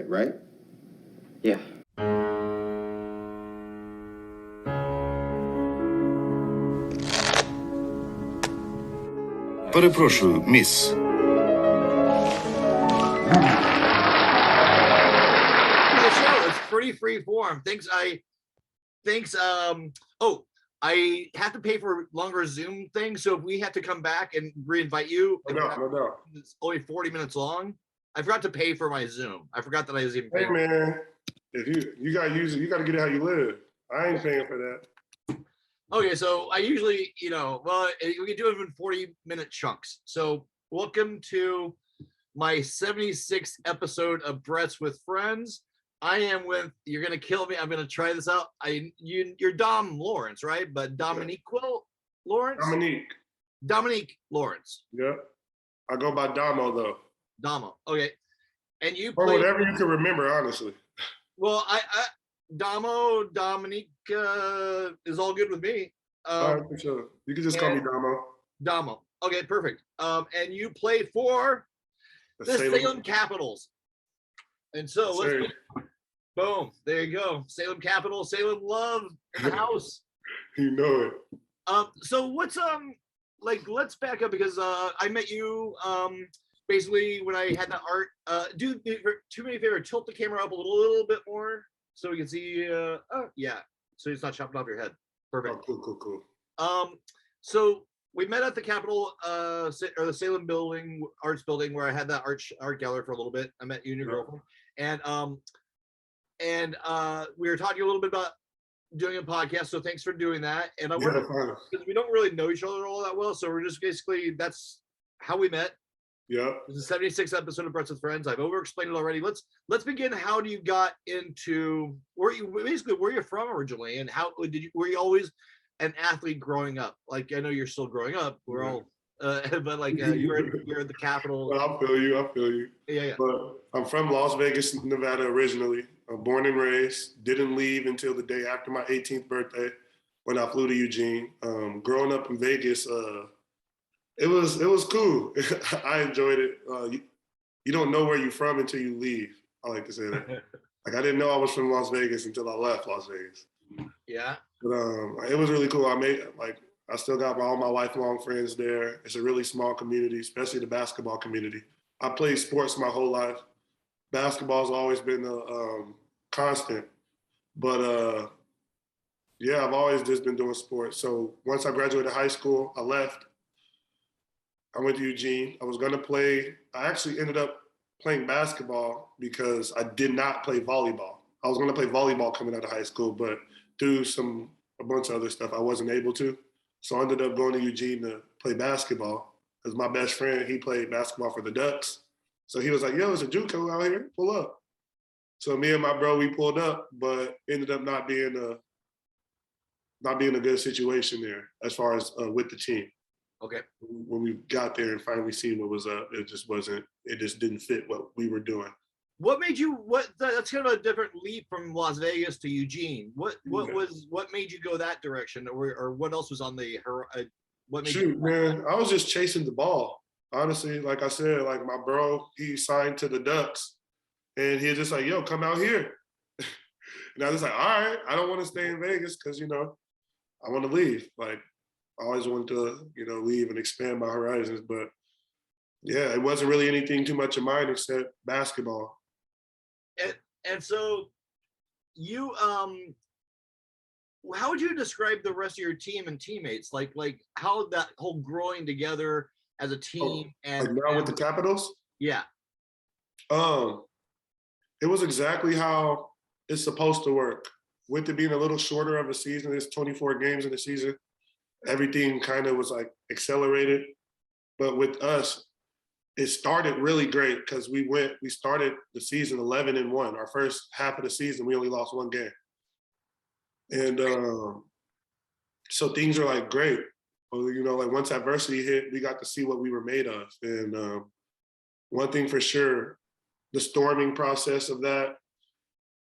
right? Yeah. Перепрошую, міс. The show is pretty free form. I have to pay for longer Zoom things, so if we have to come back and re-invite you, No doubt. it's only 40 minutes long. I forgot to pay for my Zoom. I forgot that I was even paying. Hey man, if you gotta use it, you gotta get it how you live. I ain't paying for that. Okay, so I usually, we can do it in 40-minute chunks. So welcome to my 76th episode of Brett's with Friends. I am with, you're gonna kill me. I'm gonna try this out. You're Dom Lawrence, right? But Dominique Lawrence? Dominique Lawrence. Yep. I go by Damo though. Damo. Okay. And you Or play whatever you can remember, honestly. Well, Dominique is all good with me. All right, for sure. You can just call me Damo. Damo. Okay, perfect. And you play for the Salem Capitals. And so let's boom, there you go. Salem Capitals, Salem love in the house. You know it. So what's let's back up because I met you basically when I had that art. Do me a favor, tilt the camera up a little bit more so we can see yeah. So it's not chopping off your head. Perfect. Oh, cool. So we met at the Capitol or the Salem building, arts building, where I had that art gallery for a little bit. I met you and your girlfriend, and we were talking a little bit about doing a podcast. So thanks for doing that. And I wanted because we don't really know each other all that well, so we're just basically that's how we met. Yeah. This is the 76th episode of Brett's with Friends. I've over-explained it already. Let's begin. How do you got into where you from originally, and how were you always an athlete growing up? Like I know you're still growing up. We're all, but like you're at the Capitol. Well, I feel you. Yeah. But I'm from Las Vegas, Nevada originally. I'm born and raised. Didn't leave until the day after my 18th birthday when I flew to Eugene. Growing up in Vegas, it was cool. I enjoyed it. You don't know where you're from until you leave. I like to say that. Like I didn't know I was from Las Vegas until I left Las Vegas. Yeah. But it was really cool. I still got all my lifelong friends there. It's a really small community, especially the basketball community. I played sports my whole life. Basketball's always been a constant. But yeah, I've always just been doing sports. So once I graduated high school, I left. I went to Eugene. I was gonna play. I actually ended up playing basketball because I did not play volleyball. I was gonna play volleyball coming out of high school, but through a bunch of other stuff, I wasn't able to. So I ended up going to Eugene to play basketball because my best friend, he played basketball for the Ducks. So he was like, yo, there's a JUCO out here, pull up. So me and my bro, we pulled up, but ended up not being a good situation there as far as with the team. Okay. When we got there and finally seen what was up, it just didn't fit what we were doing. What made you? That's kind of a different leap from Las Vegas to Eugene. What made you go that direction, or what else was on the? What made man, I was just chasing the ball. Honestly, like I said, like my bro, he signed to the Ducks, and he was just like, "Yo, come out here." And I was like, "All right, I don't want to stay in Vegas because I want to leave." Like I always wanted to, leave and expand my horizons, but yeah, it wasn't really anything too much of mine except basketball. And so you how would you describe the rest of your team and teammates? Like how that whole growing together as a team and now with the Capitals? Yeah. It was exactly how it's supposed to work. With it being a little shorter of a season, it's 24 games in the season. Everything kind of was like accelerated. But with us, it started really great because we started the season 11-1. Our first half of the season, we only lost one game. And so things are like great. Like once adversity hit, we got to see what we were made of. And one thing for sure, the storming process of that,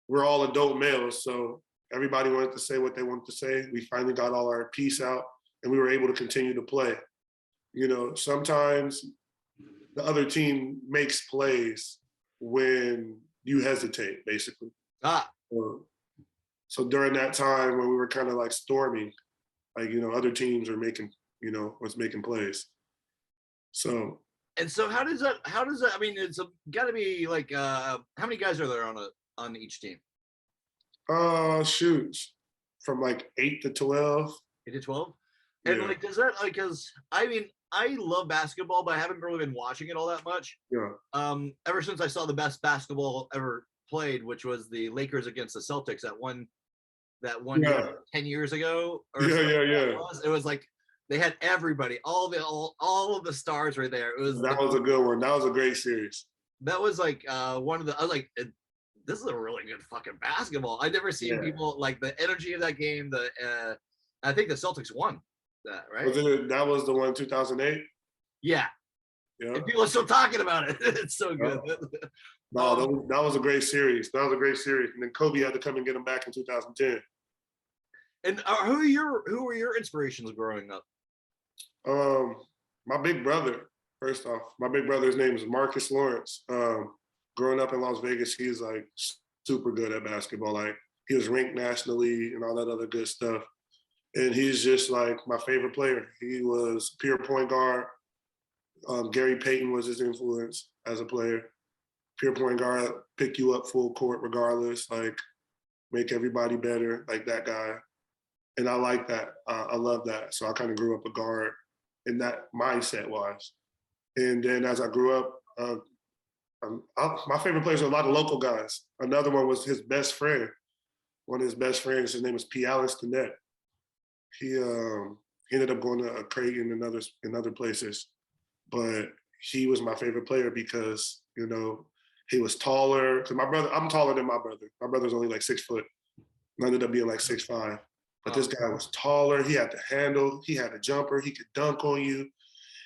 we're all adult males. So everybody wanted to say what they wanted to say. We finally got all our piece out and we were able to continue to play. Sometimes the other team makes plays when you hesitate basically. Ah, So during that time when we were kind of like storming, like, other teams are making, was making plays. So. and so how does that, I mean, it's got to be like, how many guys are there on each team? Shoot, from like 8 to 12. 8 to 12? And Yeah. like, does that, like, cause I mean, I love basketball, but I haven't really been watching it all that much. Yeah. Ever since I saw the best basketball ever played, which was the Lakers against the Celtics that one Yeah. game 10 years ago. Or Yeah. it was like they had everybody, all of the stars right there. That was a good one. That was a great series. That was like one of the, I was like, this is a really good fucking basketball. I've never seen people like the energy of that game. I think the Celtics won that, right? That was the one 2008? Yeah. Yeah. And people are still talking about it. It's so good. No, that was a great series. That was a great series. And then Kobe had to come and get him back in 2010. And who were your inspirations growing up? My big brother, first off, my big brother's name is Marcus Lawrence. Growing up in Las Vegas, he's like super good at basketball. Like he was ranked nationally and all that other good stuff. And he's just like my favorite player. He was pure point guard. Gary Payton was his influence as a player. Pure point guard, pick you up full court regardless, like make everybody better, like that guy. And I like that. I love that. So I kind of grew up a guard in that mindset wise. And then as I grew up, my favorite players are a lot of local guys. Another one was his best friend. One of his best friends, his name was P. Allen Stinnett. He ended up going to Creighton and other places. But he was my favorite player because, he was taller. Because I'm taller than my brother. My brother's only like 6 foot. I ended up being like 6'5". But this guy was taller. He had the handle. He had a jumper. He could dunk on you.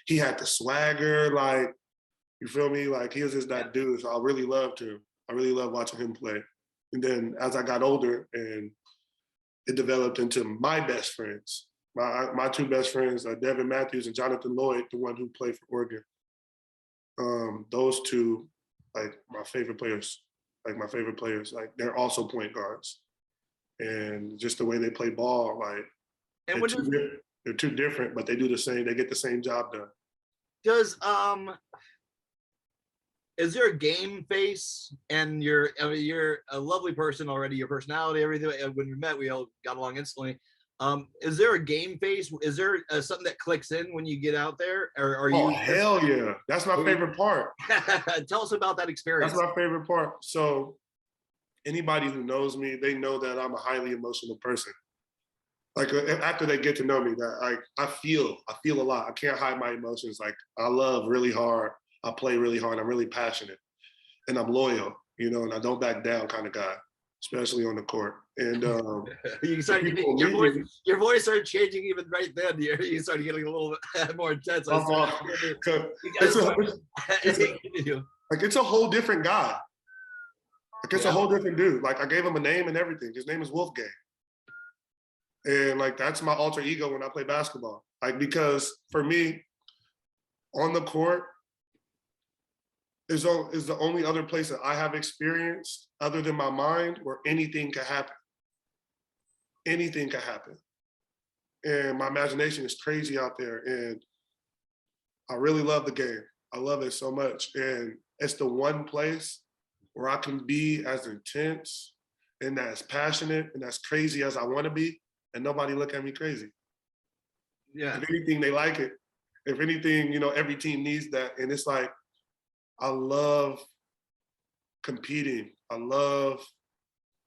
He had the swagger. Like, you feel me? Like, he was just that dude. So I really loved him. I really loved watching him play. And then as I got older and it developed into my best friends. My 2 best friends are Devin Matthews and Jonathan Lloyd, the one who played for Oregon. Those 2, like my favorite players. Like they're also point guards. And just the way they play ball, like And they're too different, but they do the same. They get the same job done. Does is there a game face? And you're a lovely person already. Your personality, everything. When we met, we all got along instantly. Is there a game face? Is there something that clicks in when you get out there, or are you? Oh, hell yeah! That's my favorite part. Tell us about that experience. That's my favorite part. So, anybody who knows me, they know that I'm a highly emotional person. Like after they get to know me, that I feel a lot. I can't hide my emotions. Like I love really hard. I play really hard. I'm really passionate, and I'm loyal. And I don't back down kind of guy, especially on the court. And you started your voice started changing even right then. You started getting a little bit more intense. It's a whole different guy. Like it's a whole different dude. Like I gave him a name and everything. His name is Wolfgang. And like that's my alter ego when I play basketball. Like because for me, on the court is the only other place that I have experienced other than my mind where anything can happen. Anything can happen. And my imagination is crazy out there. And I really love the game. I love it so much. And it's the one place where I can be as intense and as passionate and as crazy as I want to be, and nobody look at me crazy. Yeah. If anything, they like it. If anything, every team needs that. And it's like, I love competing. I love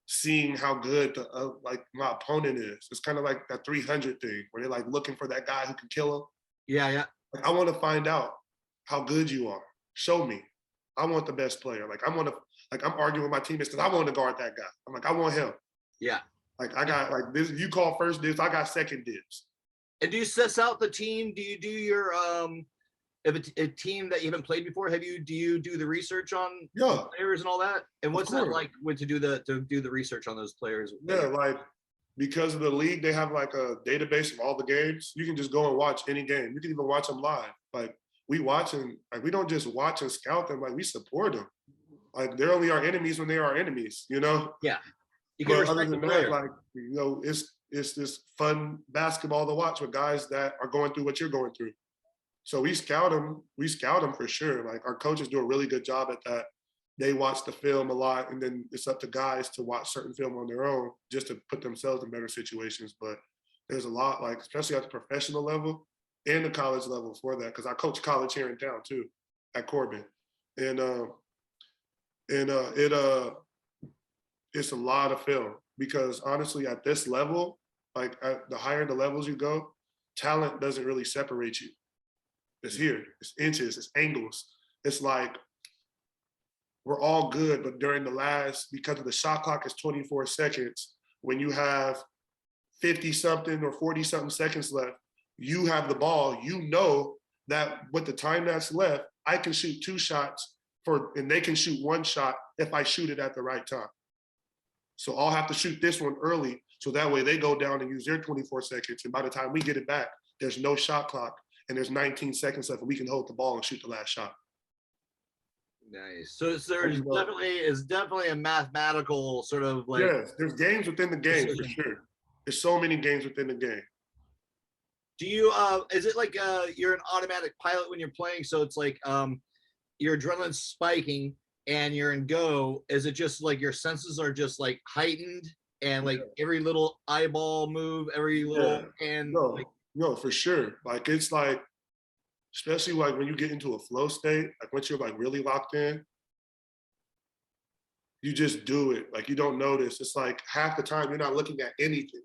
seeing how good like my opponent is. It's kind of like that 300 thing where they're like looking for that guy who can kill them. Yeah. Like, I want to find out how good you are. Show me. I want the best player. Like I'm arguing with my teammates because I want to guard that guy. I'm like, I want him. Yeah. Like I got like this. You call first dibs. I got second dibs. And do you suss out the team? Do you do your if a team that you haven't played before? Do you do the research on players and all that? And what's that like when to do the research on those players? Yeah, like because of the league, they have like a database of all the games. You can just go and watch any game. You can even watch them live. Like we watch and like we don't just watch and scout them. Like we support them. Like they're only our enemies when they are our enemies, you know? Yeah. You can But other respect the than player. that, like, you know, it's this fun basketball to watch with guys that are going through what you're going through. So we scout them for sure. Like our coaches do a really good job at that. They watch the film a lot, and then it's up to guys to watch certain film on their own just to put themselves in better situations. But there's a lot, like especially at the professional level and the college level for that, because I coach college here in town too, at Corbin, and it's a lot of film because honestly, at this level, like at the higher the levels you go, talent doesn't really separate you. It's here, it's inches, it's angles. It's like we're all good, but during the last, because of the shot clock is 24 seconds, when you have 50 something or 40 something seconds left, you have the ball, you know that with the time that's left, I can shoot 2 shots and they can shoot 1 shot if I shoot it at the right time. So I'll have to shoot this one early, so that way they go down and use their 24 seconds. And by the time we get it back, there's no shot clock and there's 19 seconds left and we can hold the ball and shoot the last shot. Nice. So there's definitely a mathematical sort of like. Yes, there's games within the game precision. for sure. There's so many games within the game. Do you is it like you're an automatic pilot when you're playing? So it's like your adrenaline's spiking and you're in go. Is it just like your senses are just like heightened and like every little eyeball move, every little hand? No, for sure. Like it's like, especially like when you get into a flow state, like once you're like really locked in, you just do it. Like you don't notice. It's like half the time you're not looking at anything.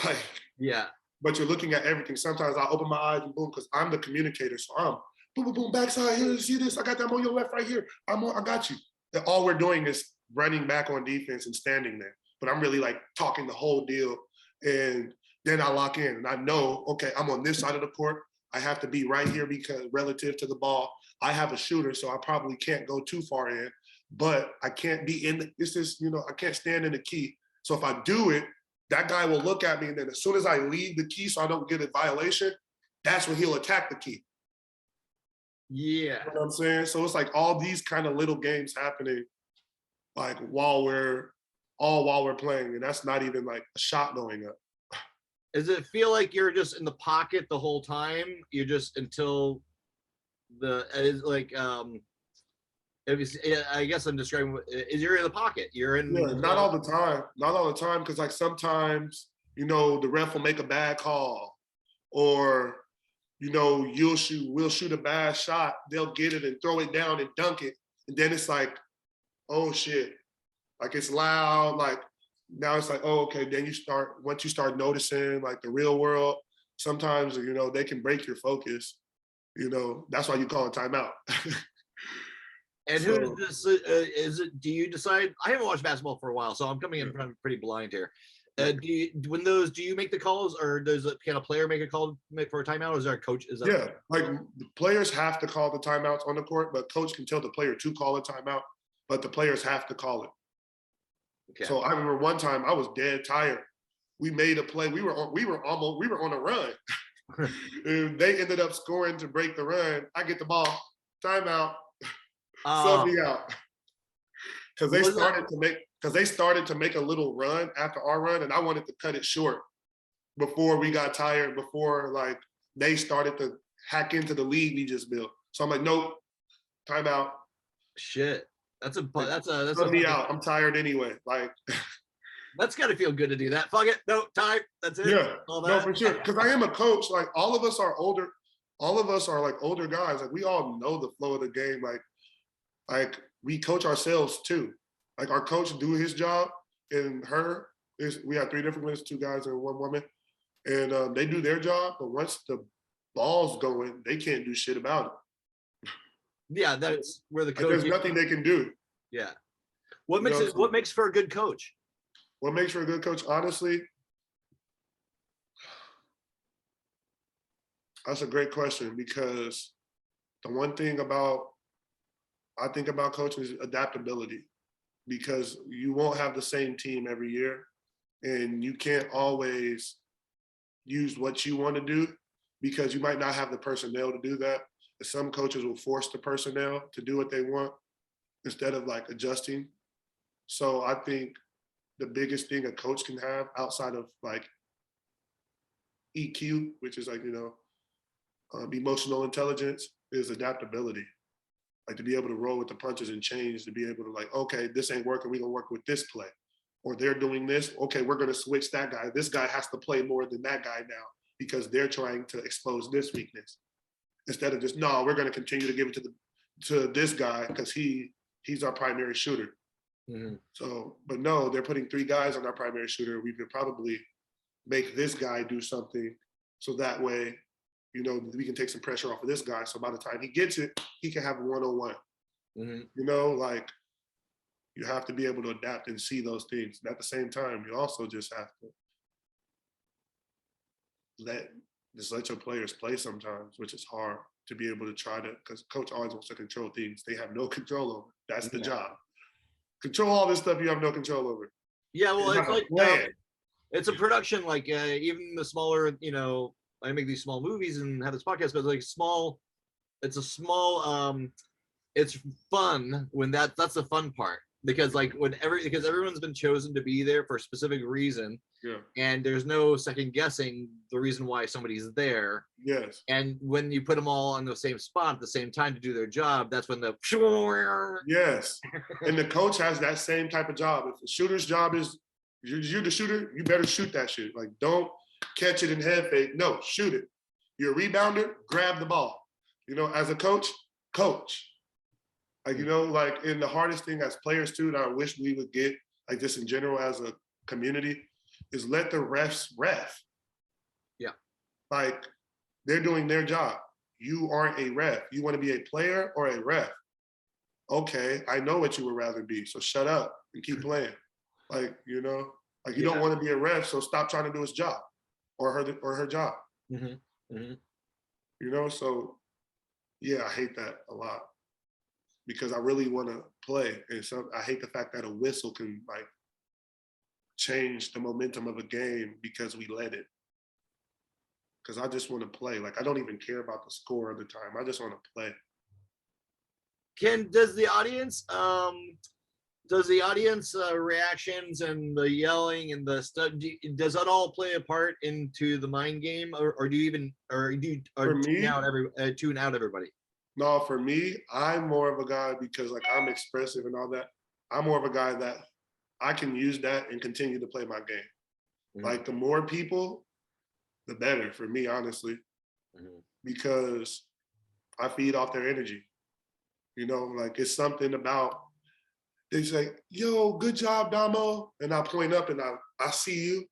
Like, yeah. But you're looking at everything. Sometimes I open my eyes and boom, because I'm the communicator. So I'm boom, boom, boom, backside here. See this? I got that on your left right here. I got you. And all we're doing is running back on defense and standing there. But I'm really like talking the whole deal. And then I lock in and I know, okay, I'm on this side of the court. I have to be right here because relative to the ball, I have a shooter, so I probably can't go too far in, but I can't be in, this is, you know, I can't stand in the key. So if I do it, that guy will look at me, and then as soon as I leave the key so I don't get a violation, that's when he'll attack the key. Yeah. You know what I'm saying? So it's like all these kind of little games happening like while we're playing, and that's not even like a shot going up. Does it feel like you're just in the pocket the whole time? You're just until the is like I guess I'm describing is you're in the pocket. You're in not all the time. Not all the time, because like sometimes, you know, the ref will make a bad call, or you know, we'll shoot a bad shot, they'll get it and throw it down and dunk it. And then it's like, oh shit. Like it's loud, like now it's like, oh, okay. Then once you start noticing like the real world, sometimes, you know, they can break your focus. You know, that's why you call it timeout. And who is this? Is it? Do you decide? I haven't watched basketball for a while, so I'm coming in pretty blind here. Do you make the calls, or can a player make a call for a timeout, or is there a coach? Like the players have to call the timeouts on the court, but coach can tell the player to call a timeout, but the players have to call it. Okay. So I remember one time I was dead tired. We made a play. We were on a run. And they ended up scoring to break the run. I get the ball, timeout, sub me out. Because they started to make a little run after our run, and I wanted to cut it short before we got tired, before like they started to hack into the lead we just built. So I'm like, nope, timeout. Shit. That's sub me out. I'm tired anyway. Like that's gotta feel good to do that. Fuck it. No, time. That's it. Yeah. No, for sure. Because I am a coach. Like all of us are older. All of us are like older guys. Like we all know the flow of the game. Like we coach ourselves too. Like our coach do his job, and we have 3 different ones, 2 guys and 1 woman, and they do their job. But once the ball's going, they can't do shit about it. Yeah, that's where the coach. Like, there's nothing they can do. Yeah. What makes for a good coach? What makes for a good coach? Honestly, that's a great question, because the one thing I think about coaching is adaptability, because you won't have the same team every year, and you can't always use what you want to do, because you might not have the personnel to do that. And some coaches will force the personnel to do what they want. instead of like adjusting. So I think the biggest thing a coach can have outside of like EQ, which is like, emotional intelligence, is adaptability. Like to be able to roll with the punches and change, to be able to like, okay, this ain't working, we're gonna work with this play. Or they're doing this, okay, we're gonna switch that guy. This guy has to play more than that guy now because they're trying to expose this weakness. Instead of just, no, we're gonna continue to give it to this guy because he's our primary shooter. Mm-hmm. So, but no, they're putting 3 guys on our primary shooter. We could probably make this guy do something so that way, we can take some pressure off of this guy. So by the time he gets it, he can have a one-on-one. Mm-hmm. Like you have to be able to adapt and see those things. And at the same time, you also just have to let your players play sometimes, which is hard to be able to try to, because coach always wants to control things they have no control over. That's the job. Control all this stuff you have no control over. Yeah, well, it's like it's a production, like even the smaller, I make these small movies and have this podcast, but it's small. It's fun when that's the fun part, because like because everyone's been chosen to be there for a specific reason. Yeah. And there's no second guessing the reason why somebody's there. Yes. And when you put them all on the same spot at the same time to do their job, that's when the yes. And the coach has that same type of job. If the shooter's job is you're the shooter, you better shoot that shit. Like, don't catch it in head fake. No, shoot it. You're a rebounder, grab the ball. As a coach. Like, like, and the hardest thing as players too, that I wish we would get, like just in general as a community, is let the refs ref. Yeah. Like, they're doing their job. You aren't a ref. You want to be a player or a ref. Okay, I know what you would rather be, so shut up and keep playing. Like, you don't want to be a ref, so stop trying to do his job or her job. Mm-hmm. Mm-hmm. So yeah, I hate that a lot because I really want to play. And so I hate the fact that a whistle can like change the momentum of a game because we let it. Because I just want to play. Like, I don't even care about the score of the time. I just want to play. Does the audience reactions and the yelling and the stuff, does that all play a part into the mind game, or do you tune out everybody? No, for me, I'm more of a guy because like I'm expressive and all that. I'm more of a guy that I can use that and continue to play my game. Mm-hmm. Like the more people, the better for me, honestly, because I feed off their energy. Like it's something about, they say, yo, good job, Damo. And I point up and I see you.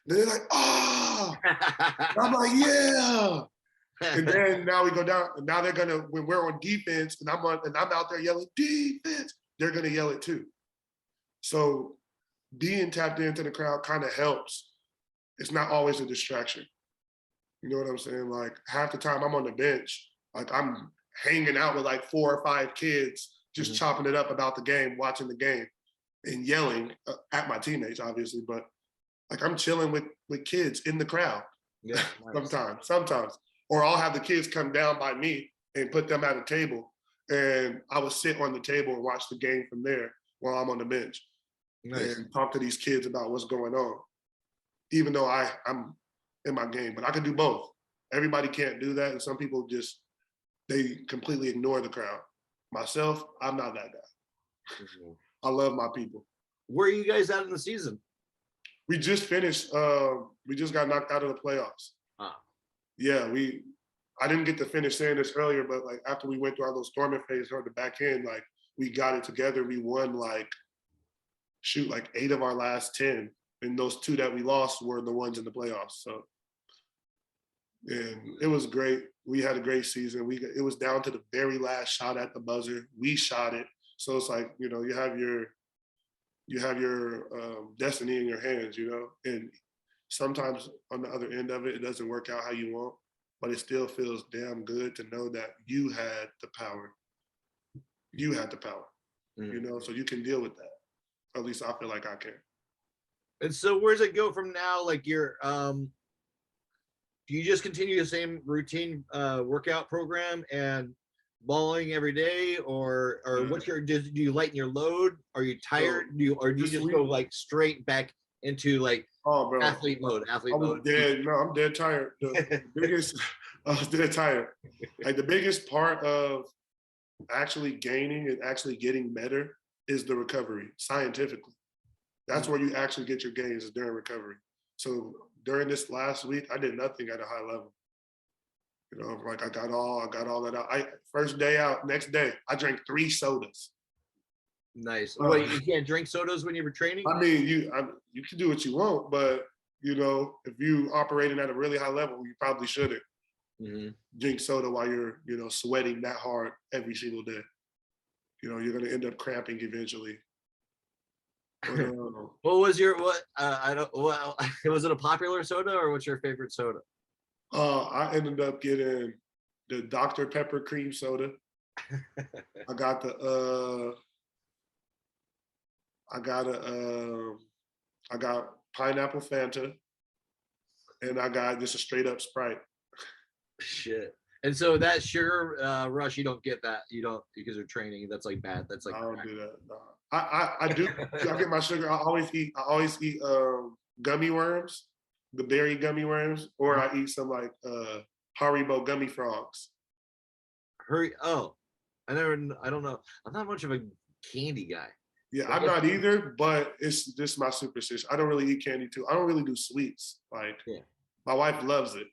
And they're like, oh, I'm like, yeah. And then now we go down, and now they're gonna, when we're on defense and I'm out there yelling, defense, they're gonna yell it too. So being tapped into the crowd kind of helps. It's not always a distraction. You know what I'm saying? Like half the time I'm on the bench, like I'm hanging out with like 4 or 5 kids, just chopping it up about the game, watching the game and yelling at my teammates, obviously. But like I'm chilling with kids in the crowd. Yeah, nice. Sometimes. Or I'll have the kids come down by me and put them at a table. And I would sit on the table and watch the game from there while I'm on the bench. Nice. And talk to these kids about what's going on. Even though I'm in my game, but I can do both. Everybody can't do that. And some people they completely ignore the crowd. Myself, I'm not that guy. Mm-hmm. I love my people. Where are you guys at in the season? We just finished. We just got knocked out of the playoffs. Yeah, I didn't get to finish saying this earlier, but like after we went through our little storming phase toward the back end, like we got it together. We won like 8 of our last 10. And those 2 that we lost were the ones in the playoffs. So, and it was great. We had a great season. It was down to the very last shot at the buzzer. We shot it. So it's like, you have your destiny in your hands, and sometimes on the other end of it, it doesn't work out how you want, but it still feels damn good to know that you had the power. You had the power, so you can deal with that. At least I feel like I can. And so where does it go from now? Like do you just continue the same routine workout program? And bowling every day, or what's your? Do you lighten your load? Are you tired? So Do you this just week, go like straight back into like oh bro, athlete mode? I Athlete was mode. dead. No, I'm dead tired. The biggest, I was dead tired. Like the biggest part of actually gaining and actually getting better is the recovery scientifically. That's where you actually get your gains is during recovery. So during this last week, I did nothing at a high level. You know, like I got all that out. First day out, next day, I drank 3 sodas. Nice. Uh, Wait, you can't drink sodas when you were training? I mean, you can do what you want, but you know, if you operating at a really high level, you probably shouldn't drink soda while you're, you know, sweating that hard every single day. You know, you're gonna end up cramping eventually. But, What was your what? I don't. Well, was it a popular soda or what's your favorite soda? I ended up getting the Dr. Pepper cream soda. I got I got a I got pineapple Fanta, and I got just a straight up Sprite. Shit. And so that sugar rush, you don't get that. You don't because you're training. That's like bad. That's like I don't do that. No. I do. I get my sugar. I always eat gummy worms, the berry gummy worms, or I eat some like Haribo gummy frogs. hurry. Oh, I don't know. I'm not much of a candy guy. Yeah, I I'm guess, not either, but it's just my superstition. I don't really eat candy too. I don't really do sweets. Like yeah, my wife loves it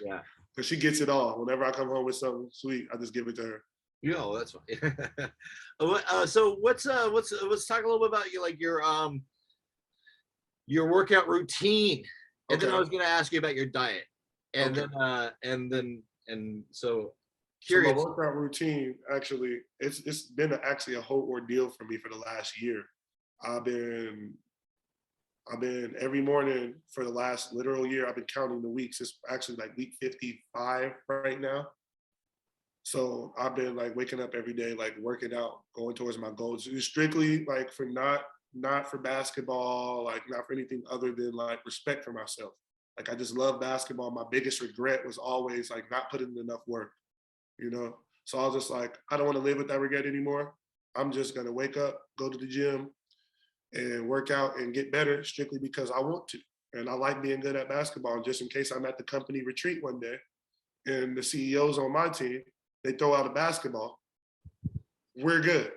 yeah. because she gets it all. Whenever I come home with something sweet, I just give it to her. Yeah, that's fine. So let's talk a little bit about you, like your workout routine, and then I Okay. was gonna ask you about your diet, and Okay. then so So my curious. workout routine actually it's been actually a whole ordeal for me for the last year. I've been I've been every morning for the last literal year. I've been counting the weeks. It's actually like week 55 right now. So I've been like waking up every day, like working out, going towards my goals. It's strictly like for not for basketball, like not for anything other than like respect for myself. Like I just love basketball. My biggest regret was always like not putting in enough work, you know? So I was just like, I don't want to live with that regret anymore. I'm just gonna wake up, go to the gym, and work out and get better strictly because I want to. And I like being good at basketball. And just in case I'm at the company retreat one day and the CEOs on my team, they throw out a basketball, we're good.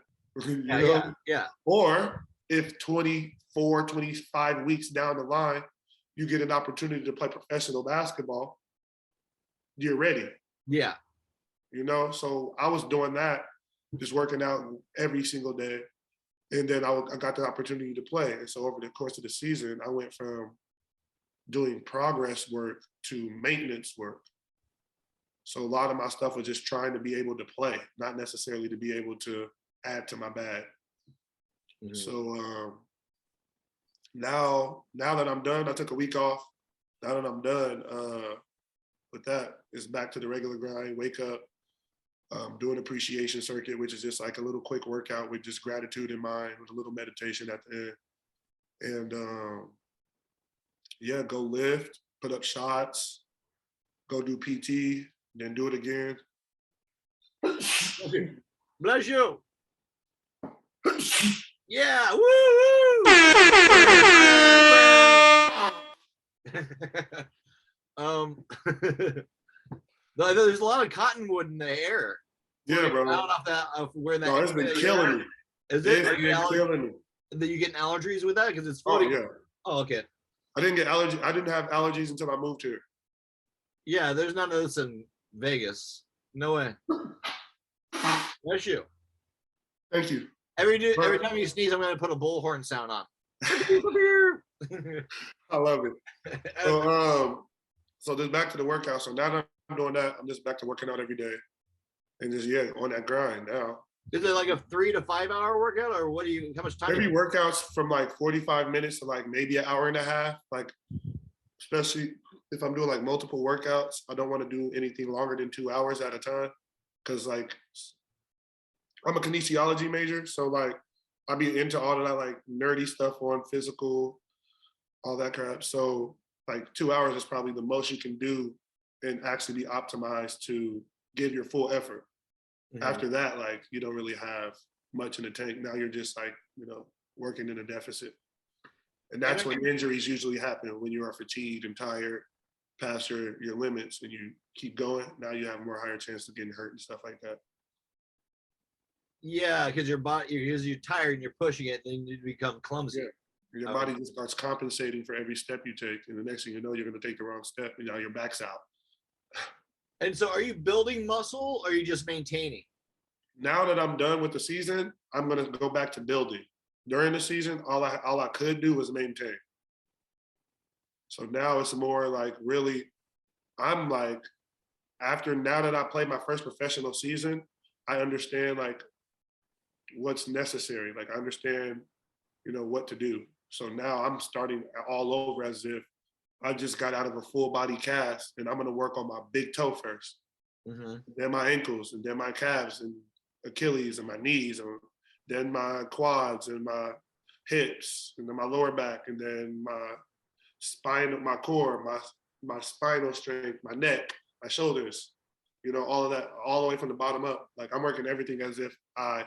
You Yeah, know? yeah, yeah, Or if 24, 25 weeks down the line, you get an opportunity to play professional basketball, you're ready. yeah. You know? So I was doing that, just working out every single day. And then I got the opportunity to play. And so over the course of the season, I went from doing progress work to maintenance work. So a lot of my stuff was just trying to be able to play, not necessarily to be able to add to my bag. Mhm. So now that I'm done, I took a week off. Now that I'm done with that, it's back to the regular grind. Wake up, do an appreciation circuit, which is just like a little quick workout with just gratitude in mind, with a little meditation at the end. And yeah, go lift, put up shots, go do PT, then do it again. Bless you. Yeah. Woo woo. um, there's a lot of cottonwood in the air. Yeah, bro. Out off that of where that No, it's been you're killing at. me. Is it? It's Are you been killing me. you getting allergies with that because it's Oh floating? yeah. Oh, okay. I didn't get allergy. I didn't have allergies until I moved here. Yeah, there's none of this in Vegas. No way. Bless you. Thank you. Every But time you sneeze, I'm gonna put a bullhorn sound on. I love it. So so just back to the workout. So now that I'm doing that, I'm just back to working out every day. And just yeah, on that grind now. Is it like a 3 to 5 hour workout, or what do you? How much time? Every workout's from like 45 minutes to like maybe an hour and a half. Like especially if I'm doing like multiple workouts, I don't want to do anything longer than 2 hours at a time. Cause like I'm a kinesiology major, so like I be into all of that like nerdy stuff on physical, all that crap. So like 2 hours is probably the most you can do and actually be optimized to give your full effort. After that, like you don't really have much in the tank. Now you're just like, working in a deficit. And that's when injuries usually happen, when you are fatigued and tired past your limits and you keep going. Now you have more higher chance of getting hurt and stuff like that. Yeah, because you're tired and you're pushing it, then you become clumsy. Yeah. Your body just starts compensating for every step you take. And the next thing you know, you're going to take the wrong step and now your back's out. And so are you building muscle or are you just maintaining? Now that I'm done with the season, I'm going to go back to building. During the season, all I could do was maintain. So now it's more like really, I'm like, now that I played my first professional season, I understand like what's necessary. Like I understand, what to do. So now I'm starting all over as if I just got out of a full body cast and I'm going to work on my big toe first, then my ankles, and then my calves and Achilles and my knees, and then my quads and my hips, and then my lower back, and then my spine, my core, my spinal strength, my neck, my shoulders, all of that, all the way from the bottom up. Like I'm working everything as if I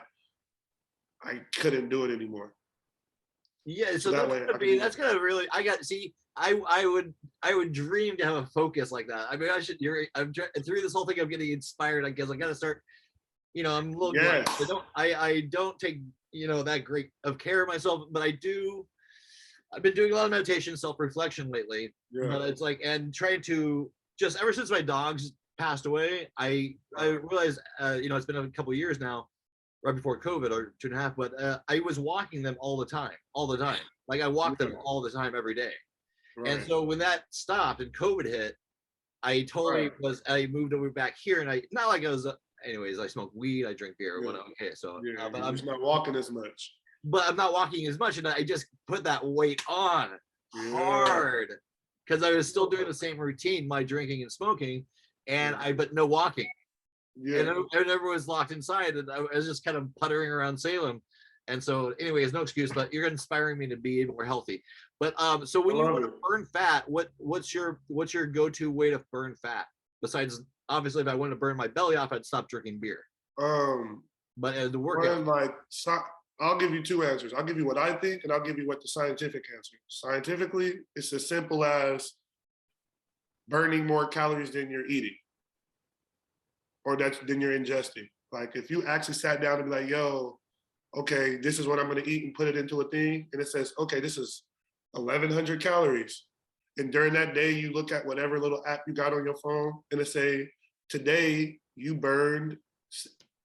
couldn't do it anymore. Yeah, so that's gonna really. I would dream to have a focus like that. I mean, I'm through this whole thing. I'm getting inspired. I guess I gotta start. I'm a little. Yes. I don't take that great of care of myself, but I do. I've been doing a lot of meditation, self-reflection lately. Yeah. But it's like, and trying to just ever since my dogs passed away, I realized it's been a couple of years now, right before COVID or 2.5, but I was walking them all the time. Like I walked them all the time every day. Right. And so when that stopped and COVID hit, I totally I moved over back here, and not like I was, anyways, I smoke weed, I drink beer, whatever. Okay, so. But I'm just not walking as much. But I'm not walking as much, and I just put that weight on hard because I was still doing the same routine, my drinking and smoking, and but no walking. Yeah. And everyone was locked inside, and I was just kind of puttering around Salem. And so, anyways, no excuse, but you're inspiring me to be more healthy. But so when you want to burn fat, what's your go-to way to burn fat? Besides, obviously, if I wanted to burn my belly off, I'd stop drinking beer. But as the workout, I'll give you two answers. I'll give you what I think, and I'll give you what the scientific answer is. Scientifically, it's as simple as burning more calories than you're eating, or than you're ingesting. Like if you actually sat down and be like, yo, okay, this is what I'm going to eat, and put it into a thing, and it says, okay, this is 1,100 calories. And during that day, you look at whatever little app you got on your phone, and it say, today you burned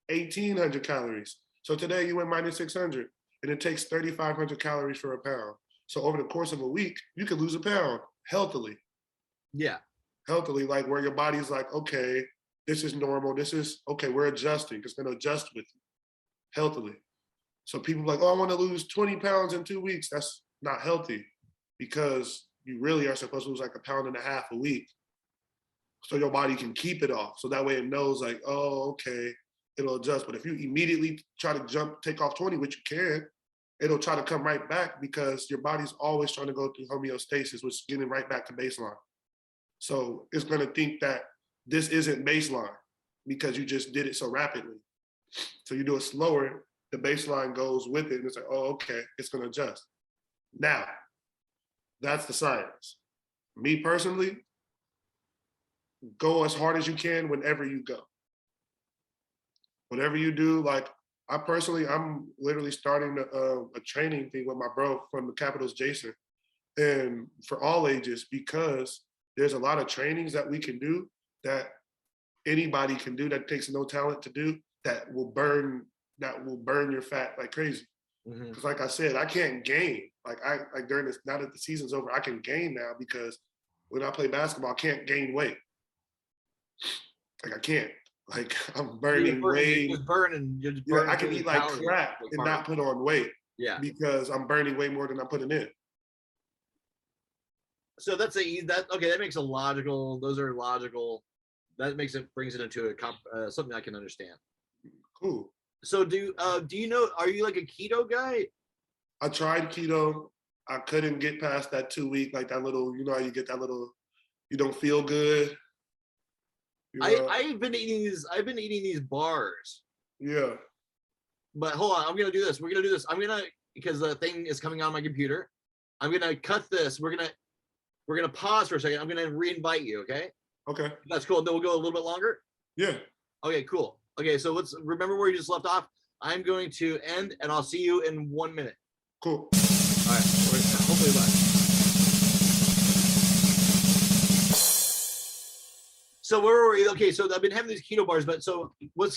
1,800 calories. So today you went minus 600, and it takes 3,500 calories for a pound. So over the course of a week, you could lose a pound healthily. Yeah. Healthily, like where your body's like, okay, this is normal. This is, okay, we're adjusting. It's going to adjust with you healthily. So people are like, oh, I want to lose 20 pounds in 2 weeks. That's not healthy because you really are supposed to lose like 1.5 pounds a week. So your body can keep it off. So that way it knows like, oh, okay, it'll adjust. But if you immediately try to take off 20, which you can, it'll try to come right back because your body's always trying to go through homeostasis, which is getting right back to baseline. So it's going to think that this isn't baseline because you just did it so rapidly. So you do it slower, the baseline goes with it, and it's like, oh, okay, it's going to adjust. Now, that's the science. Me personally, go as hard as you can whenever you go. Whatever you do, like I'm literally starting a training thing with my bro from the Capitals, Jason, and for all ages, because there's a lot of trainings that we can do that anybody can do that takes no talent to do that will burn your fat like crazy. Because like I said, I can't gain. Like during this, now that the season's over, I can gain now because when I play basketball, I can't gain weight. Like I can't. Like I'm burning weight. I can eat like crap and not put on weight. Yeah. Because I'm burning way more than I'm putting in. So that makes a logical. Those are logical. That brings it into something I can understand. Cool. So do you know? Are you like a keto guy? I tried keto. I couldn't get past that 2 week, like that little. You know how you get that little. You don't feel good. I've been eating these bars, Yeah. But hold on, I'm gonna do this. We're gonna do this. Because the thing is coming on my computer. I'm gonna cut this. We're gonna pause for a second. I'm gonna re-invite you. Okay. Okay. That's cool. Then we'll go a little bit longer. Yeah. Okay. Cool. Okay. So let's remember where you just left off. I'm going to end, and I'll see you in 1 minute. Cool. All right. Hopefully bye. So where were we? Okay. So I've been having these keto bars, but so what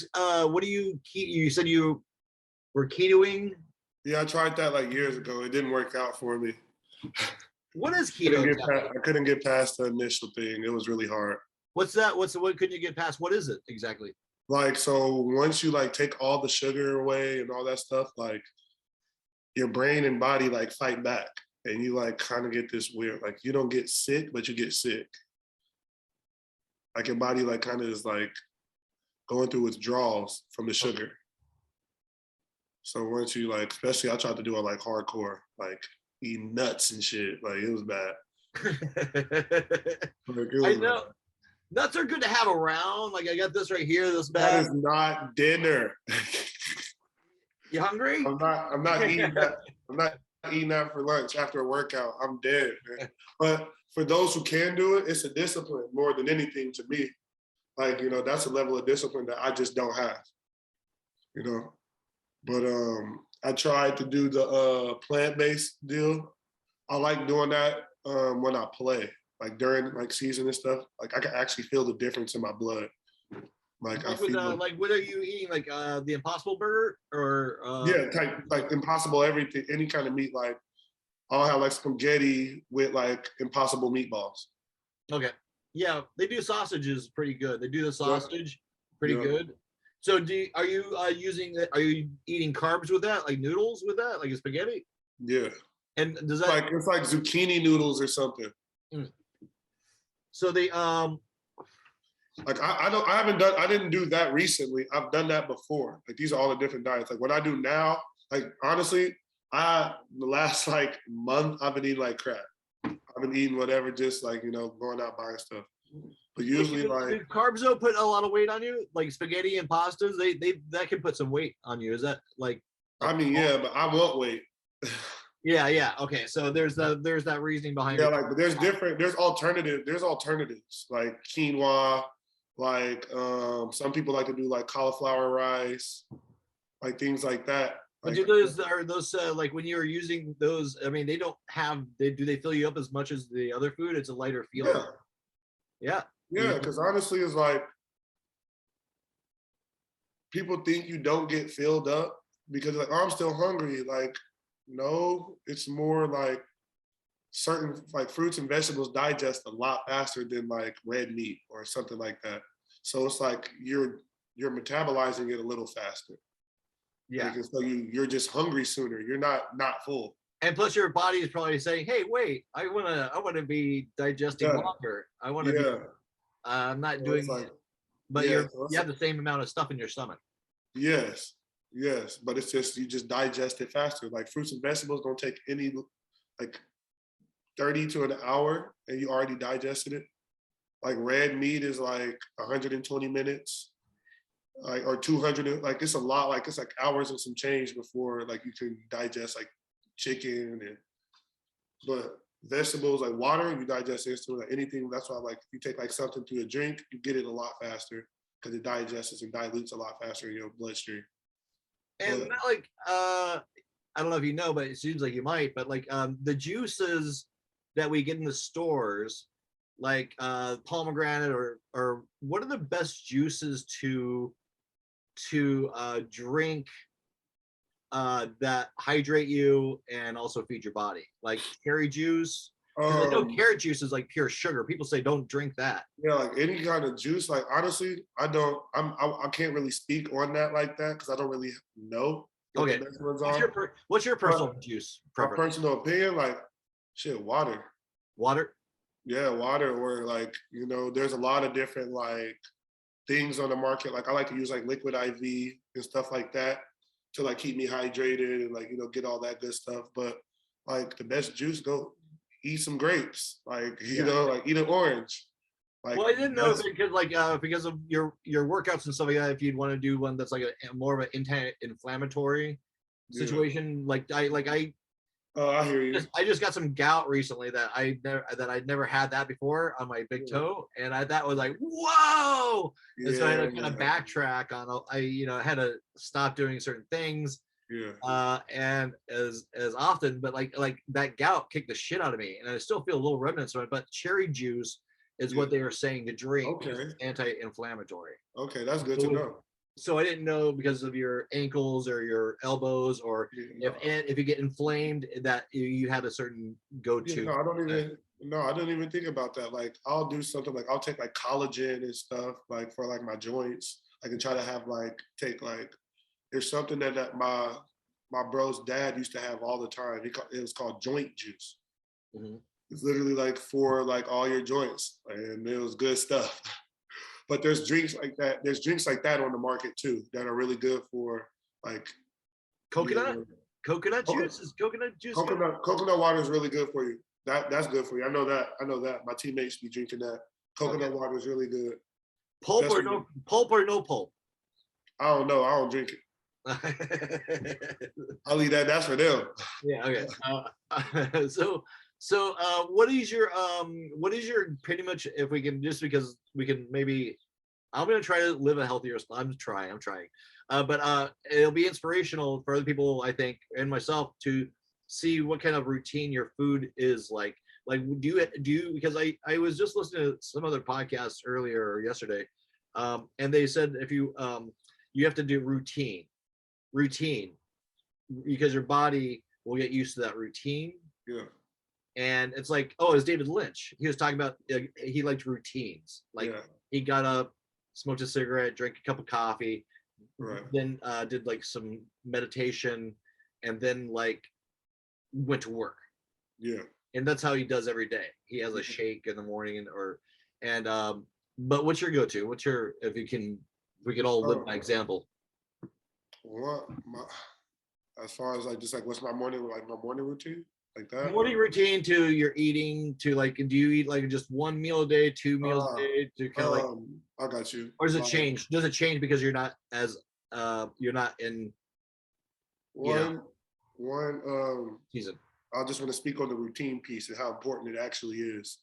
do you said you were ketoing? Yeah, I tried that like years ago. It didn't work out for me. What is keto? I couldn't get past the initial thing. It was really hard. What's that? What couldn't you get past? What is it exactly? Like, so once you like take all the sugar away and all that stuff, like your brain and body like fight back, and you like kind of get this weird, like you don't get sick, but you get sick. Like your body like kind of is like going through withdrawals from the sugar. So once you like, especially I tried to do it like hardcore, like eating nuts and shit. Like it was bad. I know. Nuts are good to have around. Like I got this right here, this bag. That is not dinner. You hungry? I'm not eating that. I'm not eating that for lunch after a workout. I'm dead, man. But for those who can do it, it's a discipline more than anything to me. Like, you know, that's a level of discipline that I just don't have. You know. But I tried to do the plant-based deal. I like doing that when I play. Like during like season and stuff, like I can actually feel the difference in my blood. Like I feel like what are you eating? Like the Impossible Burger or yeah, like Impossible everything, any kind of meat. Like I'll have like spaghetti with like Impossible meatballs. Okay, yeah, they do sausages pretty good. They do the sausage pretty Yeah. good. So are you are you eating carbs with that, like noodles with that, like a spaghetti? Yeah. And does that like it's like zucchini noodles or something? So they like I didn't do that recently. I've done that before. Like these are all the different diets. Like what I do now, like honestly, the last like month I've been eating like crap. I've been eating whatever, just like, you know, going out buying stuff. But usually like carbs though put a lot of weight on you, like spaghetti and pastas. They that can put some weight on you. Is that like I mean, yeah, but I won't wait. Yeah. Okay. So there's that reasoning behind yeah, it. like but there's alternatives like quinoa, like some people like to do like cauliflower rice, like things like that. But Like, are those like when you're using those? I mean, they don't have. Do they fill you up as much as the other food? It's a lighter feeling. Yeah. Yeah. Yeah, because honestly, it's like people think you don't get filled up because like, oh, I'm still hungry. Like, no, it's more like certain like fruits and vegetables digest a lot faster than like red meat or something like that. So it's like you're metabolizing it a little faster. Yeah. Like, so you're just hungry sooner. You're not full. And plus, your body is probably saying, "Hey, wait, I wanna be digesting longer. I want to be. I'm not doing like, it." But you have the same amount of stuff in your stomach. Yes, but it's just you just digest it faster. Like fruits and vegetables don't take any like 30 to an hour, and you already digested it. Like red meat is like 120 minutes, like or 200. Like it's a lot. Like it's like hours and some change before like you can digest like chicken and. But vegetables like water, you digest it instantly. Like anything. That's why like if you take like something to a drink, you get it a lot faster because it digests and dilutes a lot faster in your bloodstream. And not like I don't know if you know, but it seems like you might. But like the juices that we get in the stores, like pomegranate or what are the best juices to drink that hydrate you and also feed your body, like cherry juice? Because I know carrot juice is like pure sugar. People say don't drink that. Yeah, like any kind of juice. Like honestly, I can't really speak on that like that because I don't really know. Okay. What's your personal juice preference? My personal opinion, like shit, water. Water? Yeah, water. Or like, you know, there's a lot of different like things on the market. Like I like to use like liquid IV and stuff like that to like keep me hydrated and like, you know, get all that good stuff. But like the best juice, go eat some grapes. Like, you know, like eat an orange. Like, well, I didn't know if it could because of your workouts and stuff like that. If you'd want to do one that's like a more of an inflammatory situation, I hear you. I just got some gout recently that I'd never had that before on my big toe, and that was like whoa. And so I had to kind of backtrack on. I had to stop doing certain things. Yeah. And as often, but like that gout kicked the shit out of me, and I still feel a little remnants of it. But cherry juice is what they were saying to drink. Okay. Anti-inflammatory. Okay, that's good to know. So I didn't know because of your ankles or your elbows, or if you get inflamed, that you had a certain go-to. No, I didn't even think about that. Like, I'll do something like I'll take like collagen and stuff like for like my joints. I can try to have there's something that my bro's dad used to have all the time. It was called joint juice. Mm-hmm. It's literally like for like all your joints, and it was good stuff. But there's drinks like that. There's drinks like that on the market too that are really good for like coconut. Coconut juice is coconut juice. Coconut water is really good for you. That's good for you. I know that. My teammates be drinking that. Coconut water is really good. Pulp or no pulp? I don't know. I don't drink it. I'll leave that. That's for them. Yeah. Okay. So what is your pretty much, if we can, just because we can maybe, I'm going to try to live a healthier, I'm trying, but it'll be inspirational for other people, I think, and myself, to see what kind of routine your food is like do you, because I was just listening to some other podcasts earlier or yesterday, and they said if you have to do routine because your body will get used to that routine. Yeah. And it's like, it's David Lynch. He was talking about he liked routines. He got up, smoked a cigarette, drank a cup of coffee, right. Then did like some meditation, and then like went to work. Yeah. And that's how he does every day. He has a shake in the morning, but what's your go-to? If we can all live by example. As far as like just like what's my morning routine? Like that? Morning routine to your eating, to like, do you eat like just one meal a day, 2 meals a day, to kind of I got you. Or does it change? Does it change because you're not in one season? I just want to speak on the routine piece and how important it actually is.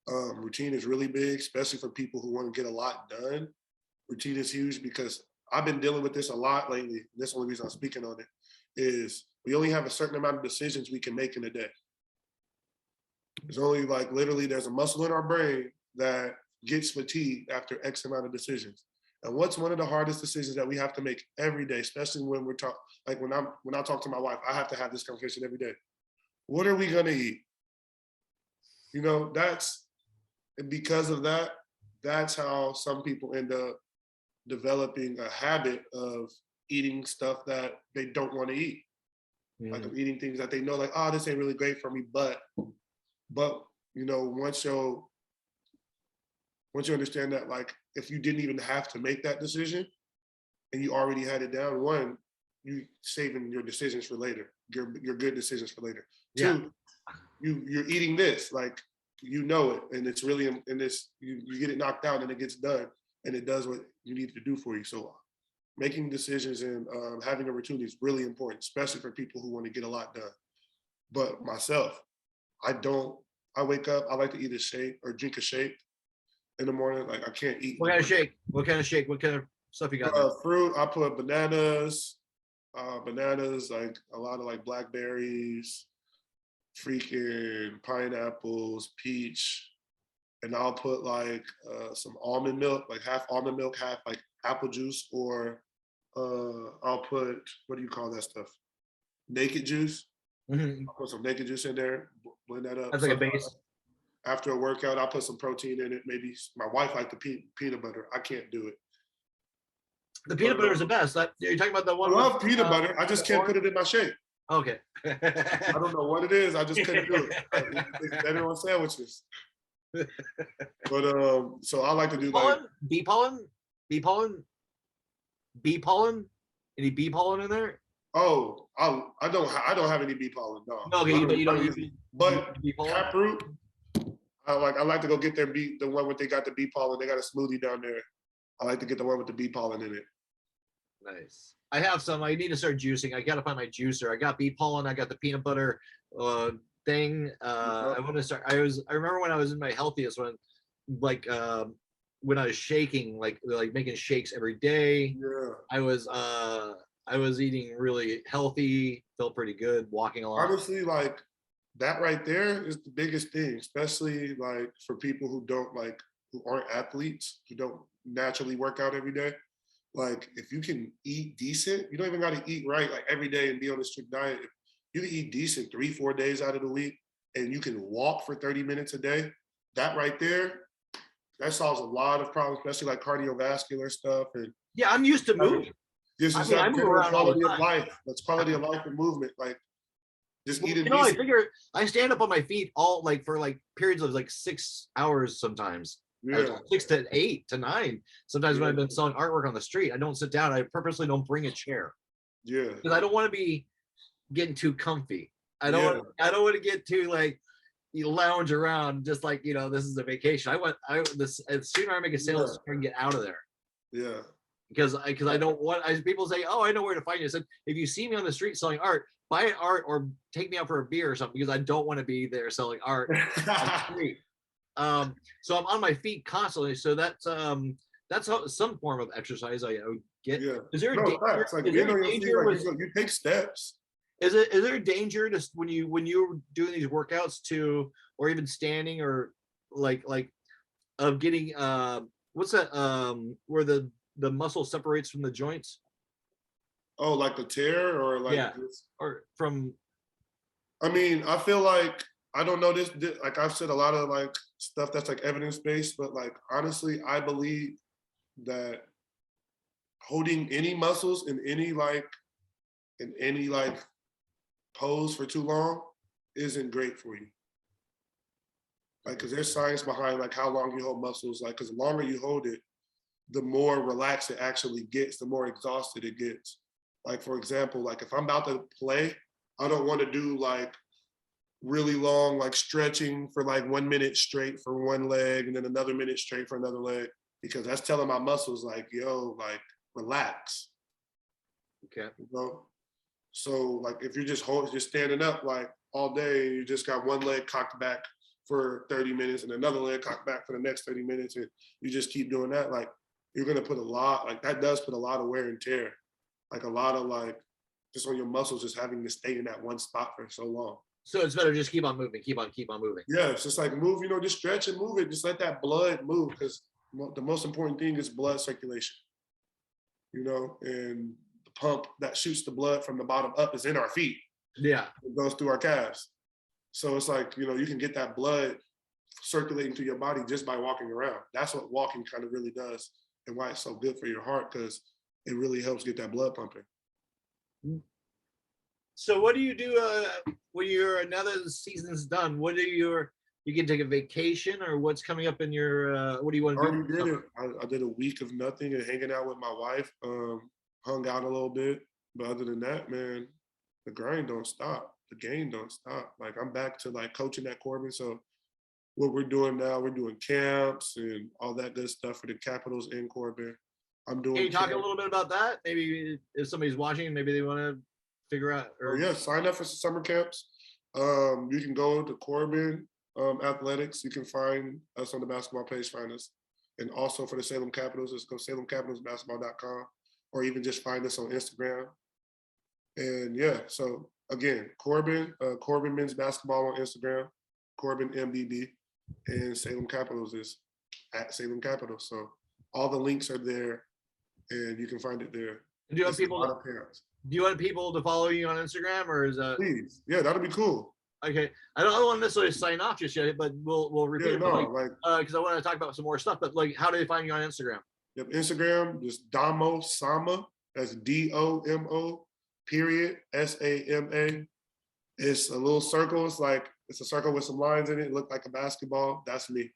Routine is really big, especially for people who want to get a lot done. Routine is huge because I've been dealing with this a lot lately. That's the only reason I'm speaking on it, is we only have a certain amount of decisions we can make in a day. There's only literally there's a muscle in our brain that gets fatigued after X amount of decisions. And what's one of the hardest decisions that we have to make every day, especially when we're when I talk to my wife, I have to have this conversation every day. What are we gonna eat? That's because of that. That's how some people end up developing a habit of eating stuff that they don't want to eat. Like of eating things that they know, this ain't really great for me, but once you understand that, if you didn't even have to make that decision and you already had it down, one, you saving your decisions for later, your good decisions for later. Yeah. Two, you're eating this, it, and it's really in this, you get it knocked out and it gets done and it does what you need to do for you. So making decisions and having a routine is really important, especially for people who want to get a lot done. But myself, I wake up, I like to eat a shake or drink a shake in the morning. I can't eat. What kind of shake? What kind of shake? What kind of stuff you got? Fruit, I put bananas, like a lot of blackberries, freaking pineapples, peach, and I'll put some almond milk, half almond milk, half apple juice, or I'll put, what do you call that stuff? Naked juice. Mm-hmm. I'll put some naked juice in there, blend that up. That's like a base. After a workout, I'll put some protein in it. Maybe my wife likes the peanut butter. I can't do it. The peanut butter is the best. You're talking about the one. I love peanut butter. I just can't put it in my shake. Okay. I don't know what it is. I just couldn't do it. It's better on sandwiches. But so I like to do bee pollen. Any bee pollen in there? Oh, I don't have any bee pollen. No. Okay, but you don't use but bee pollen? taproot. I like to go get their the one where they got the bee pollen. They got a smoothie down there. I like to get the one with the bee pollen in it. Nice. I have some. I need to start juicing. I gotta find my juicer. I got bee pollen. I got the peanut butter thing. I want to start. I remember when I was in my healthiest like when I was shaking, like making shakes every day. Yeah. I was eating really healthy. Felt pretty good. Walking a lot. Honestly, like that right there is the biggest thing, especially like for people who aren't athletes, who don't naturally work out every day. Like if you can eat decent, you don't even got to eat right like every day and be on a strict diet. If you can eat decent 3-4 days out of the week and you can walk for 30 minutes a day, that right there, that solves a lot of problems, especially like cardiovascular stuff. And yeah, I'm used to moving. Just I move around all the time. Of life. That's quality of life and movement. Like just eat it. I figure I stand up on my feet all for periods of 6 hours sometimes. Yeah. 6 to 8 to 9. Sometimes when I've been selling artwork on the street, I don't sit down. I purposely don't bring a chair. Yeah. Because I don't want to be getting too comfy. I don't want to get too you lounge around just this is a vacation. As sooner I make a sale, I can get out of there. Yeah. Because I don't want, as people say, oh, I know where to find you. I said, if you see me on the street selling art, buy an art or take me out for a beer or something, because I don't want to be there selling art on the street. So I'm on my feet constantly. So that's some form of exercise I get. Yeah. Is there a danger? Like, you take steps. Is there a danger to when you're doing these workouts or even standing or of getting what's that where the muscle separates from the joints? Oh, like a tear or or from. I mean, I feel like I don't know this. Like I've said a lot of stuff that's evidence based, but honestly, I believe that holding any muscles in any pose for too long isn't great for you. Because there's science behind how long you hold muscles. Because the longer you hold it, the more relaxed it actually gets, the more exhausted it gets. For example, if I'm about to play, I don't want to do really long stretching for 1 minute straight for one leg and then another minute straight for another leg, because that's telling my muscles relax. Okay. You know? So if you're just standing up all day and you just got one leg cocked back for 30 minutes and another leg cocked back for the next 30 minutes and you just keep doing that, you're gonna put a lot, that does put a lot of wear and tear. A lot of just on your muscles just having to stay in that one spot for so long. So it's better just keep on moving, keep on moving. Yeah, it's just move, just stretch and move it. Just let that blood move, because the most important thing is blood circulation. And the pump that shoots the blood from the bottom up is in our feet. Yeah. It goes through our calves. So it's you can get that blood circulating through your body just by walking around. That's what walking kind of really does, and why it's so good for your heart, because it really helps get that blood pumping. So what do you do when now that the season's done? What do you can take a vacation, or what's coming up in your what do you want to do? I already did it. I did a week of nothing and hanging out with my wife. Hung out a little bit, but other than that, man, the grind don't stop. The game don't stop. I'm back to coaching at Corbin. So what we're doing now, we're doing camps and all that good stuff for the Capitals in Corbin. I'm doing. Can you talk a little bit about that? Maybe if somebody's watching, maybe they want to figure out. Sign up for some summer camps. You can go to Corbin Athletics. You can find us on the basketball page. Find us, and also for the Salem Capitals, just go salemcapitalsbasketball.com, or even just find us on Instagram. And so again, Corbin men's basketball on Instagram, Corbin MBB, and Salem Capitals is at Salem Capitals. So all the links are there, and you can find it there. Do you want people to follow you on Instagram, or is that? Please, yeah, that'll be cool. Okay, I don't want to necessarily sign off just yet, but we'll repeat it. Because I want to talk about some more stuff. But how do they find you on Instagram? Yep, Instagram just Domo Sama. That's DOMO period SAMA. It's a little circle. It's a circle with some lines in it. It looked like a basketball. That's me.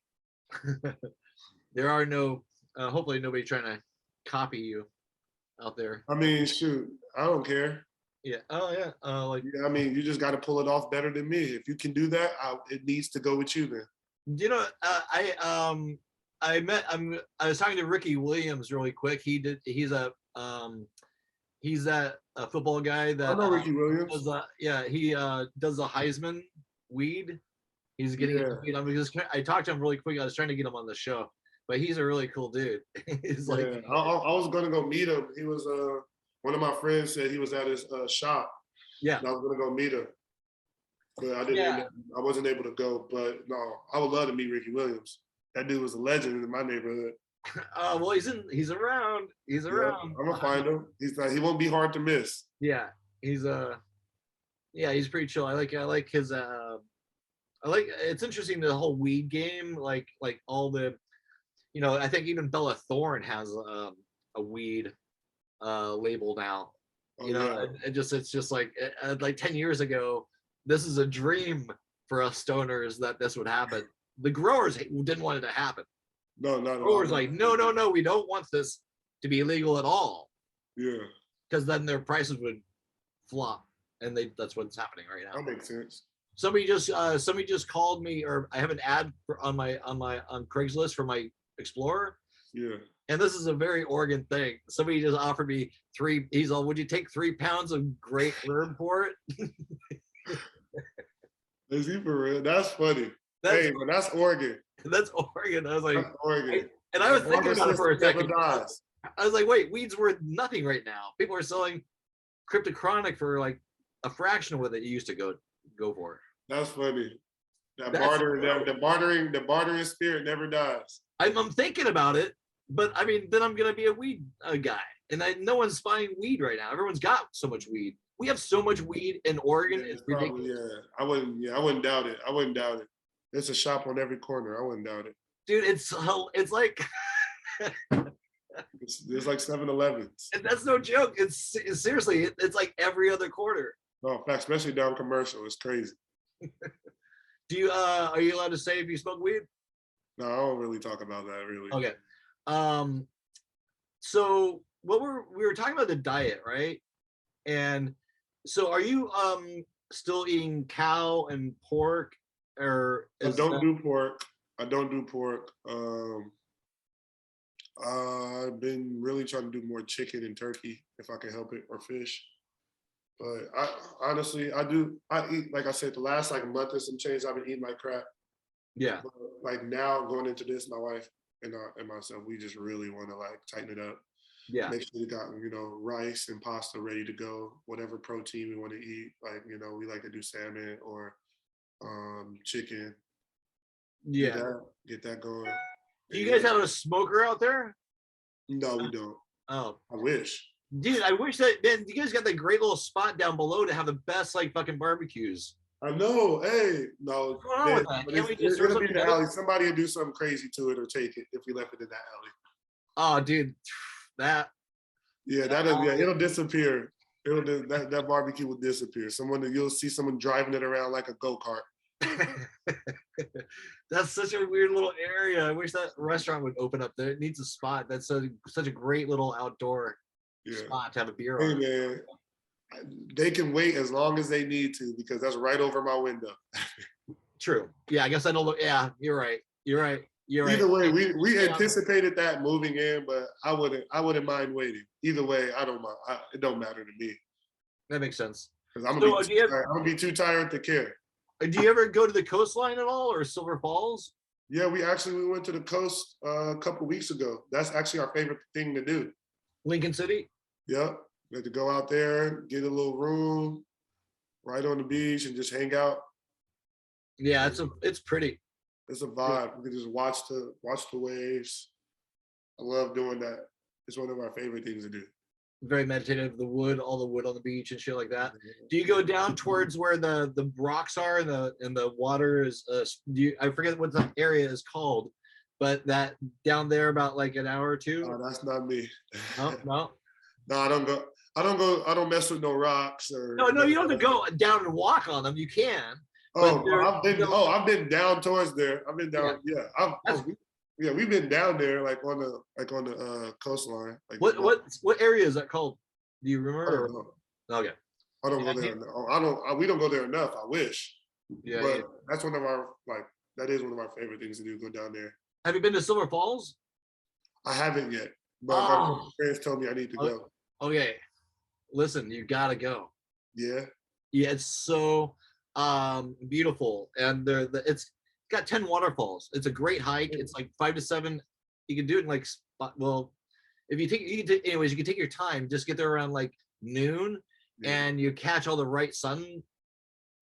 There are no. Hopefully, nobody trying to copy you out there. I mean, shoot, I don't care. Yeah. Oh, yeah. You just got to pull it off better than me. If you can do that, it needs to go with you then. You know, I was talking to Ricky Williams really quick. He's that football guy I that know Ricky Williams. does he does the Heisman weed. He's getting Yeah, into weed. I talked to him really quick. I was trying to get him on the show, but he's a really cool dude. He's like, yeah. I was gonna go meet him. He was one of my friends said he was at his shop. yeah, And I was gonna go meet him, but I didn't. yeah. I wasn't able to go. But no, I would love to meet Ricky Williams. That dude was a legend in my neighborhood. Well, he's around. He's Yeah, around. I'm gonna find him. He won't be hard to miss. Yeah, he's he's pretty chill. I like his I like it's interesting the whole weed game, like all the I think even Bella Thorne has a weed label now. Oh, yeah. It's just like 10 years ago, this is a dream for us stoners that this would happen. The growers didn't want it to happen. No, not at all. Growers like, no, we don't want this to be illegal at all. Yeah, Because then their prices would flop, and that's what's happening right now. that makes sense. Somebody just called me, or I have an ad on Craigslist for my Explorer. Yeah. And this is a very Oregon thing. Somebody just offered me he's all, would you take 3 pounds of great herb for it? Is he for real? That's funny. But that's Oregon. That's Oregon. I was like, That's Oregon. I was thinking about it for a second. Dies. I was like, wait, weed's worth nothing right now. People are selling Cryptochronic for like a fraction of what it used to go for. That's funny. The bartering spirit never dies. I'm thinking about it, but I mean, then I'm gonna be a weed guy, and no one's buying weed right now. Everyone's got so much weed. We have so much weed in Oregon. Yeah, it's ridiculous. I wouldn't doubt it. I wouldn't doubt it. There's a shop on every corner. I wouldn't doubt it. Dude, it's like There's like 7-Elevens. and that's no joke. It's seriously, it's like every other quarter. No, in fact, especially down Commercial, it's crazy. Are you allowed to say if you smoke weed? No, I don't really talk about that really. Okay. So we were talking about the diet, right? And so are you still eating cow and pork, or I don't do pork. I've been really trying to do more chicken and turkey if I can help it, or fish. But I honestly, I eat, like I said, the last like month or some change, I've been eating like crap. Yeah. But, like now going into this, my wife and myself, we just really want to like tighten it up. Yeah. Make sure we got, rice and pasta ready to go, whatever protein we want to eat. Like, we like to do salmon or chicken. Yeah. Get that going. Do you guys have a smoker out there? No, we don't. Oh. I wish. Dude, I wish that, man, you guys got that great little spot down below to have the best like fucking barbecues. I know. Hey, no. What's going on with that? Can't we just throw something alley? Somebody would do something crazy to it or take it if we left it in that alley. Oh, dude, that. Yeah, it'll disappear. That barbecue will disappear. You'll see someone driving it around like a go-kart. That's such a weird little area. I wish that restaurant would open up there. It needs a spot. That's such a great little outdoor spot to have a beer on. Hey, man. They can wait as long as they need to because that's right over my window. True. Yeah, I guess I don't look. Yeah, you're right. Either way, we anticipated that moving in, but I wouldn't mind waiting. Either way, I don't mind. It don't matter to me. That makes sense. Because I'm gonna be too tired to care. Do you ever go to the Coastline at all, or Silver Falls? Yeah, we went to the coast a couple of weeks ago. That's actually our favorite thing to do. Lincoln City? Yep. We had to go out there, get a little room right on the beach and just hang out. Yeah, it's pretty. It's a vibe. We can just watch the waves. I love doing that. It's one of our favorite things to do. Very meditative. All the wood on the beach and shit like that. Do you go down towards where the rocks are and the water is? I forget what the area is called, but that down there about like an hour or two. Oh, that's not me. No. No, I don't go. I don't mess with no rocks or. No, you don't have to go down and walk on them. You can. I've been down towards there. I've been down. Yeah, we've been down there like on the coastline. Like what area is that called? Do you remember? Okay. I don't go there. We don't go there enough. I wish. Yeah. But that's one of our that is one of my favorite things to do. Go down there. Have you been to Silver Falls? I haven't yet, but my friends told me I need to go. Okay, listen, you gotta go. Yeah. Yeah, it's so beautiful, and it's got 10 waterfalls. It's a great hike. It's like 5 to 7. You can do it in like if anyways, you can take your time. Just get there around like noon, and you catch all the right sun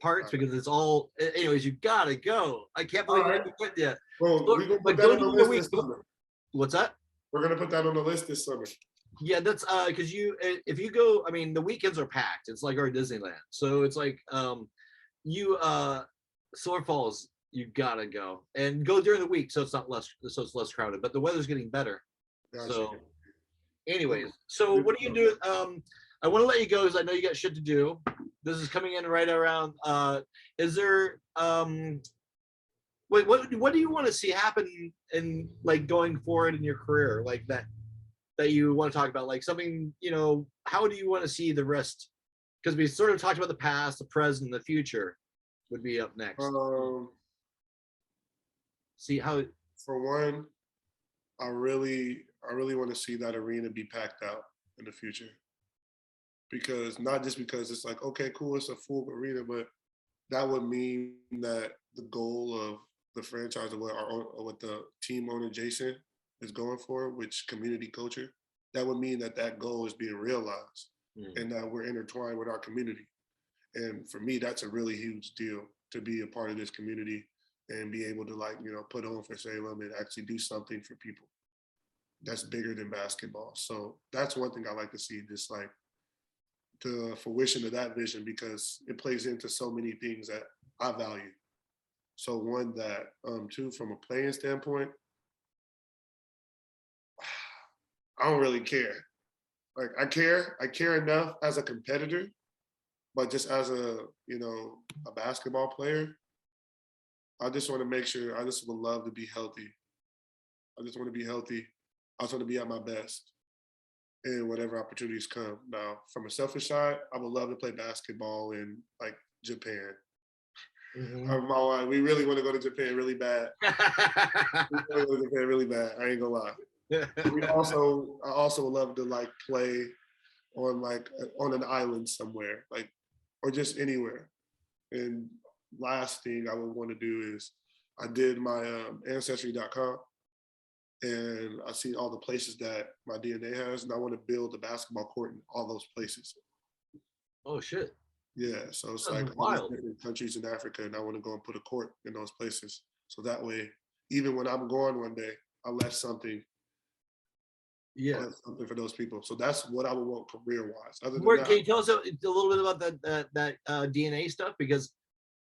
parts because it's all. Anyways, you gotta go. I can't believe I haven't quit yet. Well, we're gonna put that on the list this summer. What's that? We're gonna put that on the list this summer. Yeah, that's because if you go, I mean, the weekends are packed. It's like our Disneyland, so it's like Silver Falls, you gotta go and go during the week, so it's less crowded. But the weather's getting better. Gotcha. So, anyways, so what do you do? I want to let you go because I know you got shit to do. This is coming in right around. Is there what do you want to see happen in like going forward in your career, like that you want to talk about, like something, how do you want to see the rest? Because we sort of talked about the past, the present, the future would be up next. See how. For one, I really want to see that arena be packed out in the future. Because not just because it's like, okay, cool, it's a full arena, but that would mean that the goal of the franchise or what the team owner Jason is going for, which community culture, that would mean that goal is being realized and that we're intertwined with our community. And for me, that's a really huge deal to be a part of this community and be able to put on for Salem and actually do something for people that's bigger than basketball. So that's one thing I like to see, just like the fruition of that vision, because it plays into so many things that I value. So one that, two, from a playing standpoint, I don't really care. Like I care enough as a competitor, but just as a basketball player, I just want to make sure, I just would love to be healthy. I just want to be healthy. I just want to be at my best and whatever opportunities come. Now, from a selfish side, I would love to play basketball in like Japan. My wife, we really want to go to Japan really bad. We want to go to Japan really bad. I ain't gonna lie. I also would love to like play on an island somewhere, like, or just anywhere. And last thing I would want to do is I did my ancestry.com and I see all the places that my DNA has, and I want to build a basketball court in all those places. Oh shit. Yeah, so it's like all these different countries in Africa, and I want to go and put a court in those places. So that way, even when I'm gone one day, I left something. Yeah, something for those people. So that's what I would want career-wise. Can you tell us a little bit about that DNA stuff? Because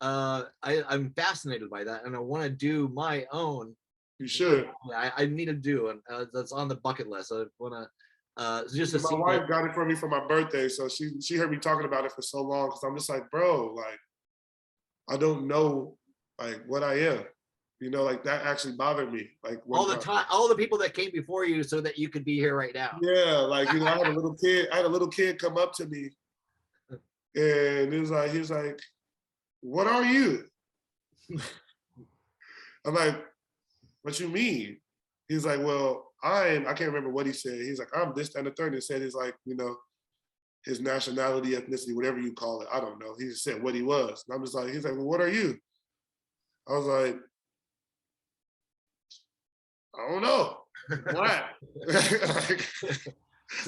I'm fascinated by that, and I want to do my own. You should. I need to do, and that's on the bucket list. I want to. Just to my wife got it for me for my birthday, so she heard me talking about it for so long, because I'm just like, bro, like, I don't know like what I am. Like that actually bothered me. Like all the time, all the people that came before you so that you could be here right now. Yeah, like I had a little kid come up to me and he was like, what are you? I'm like, what you mean? He's like, well, I can't remember what he said. He's like, I'm this, that, and the third. And said he's like, his nationality, ethnicity, whatever you call it. I don't know. He just said what he was. And I'm just like, he's like, well, what are you? I was like, I don't know. Black. Like,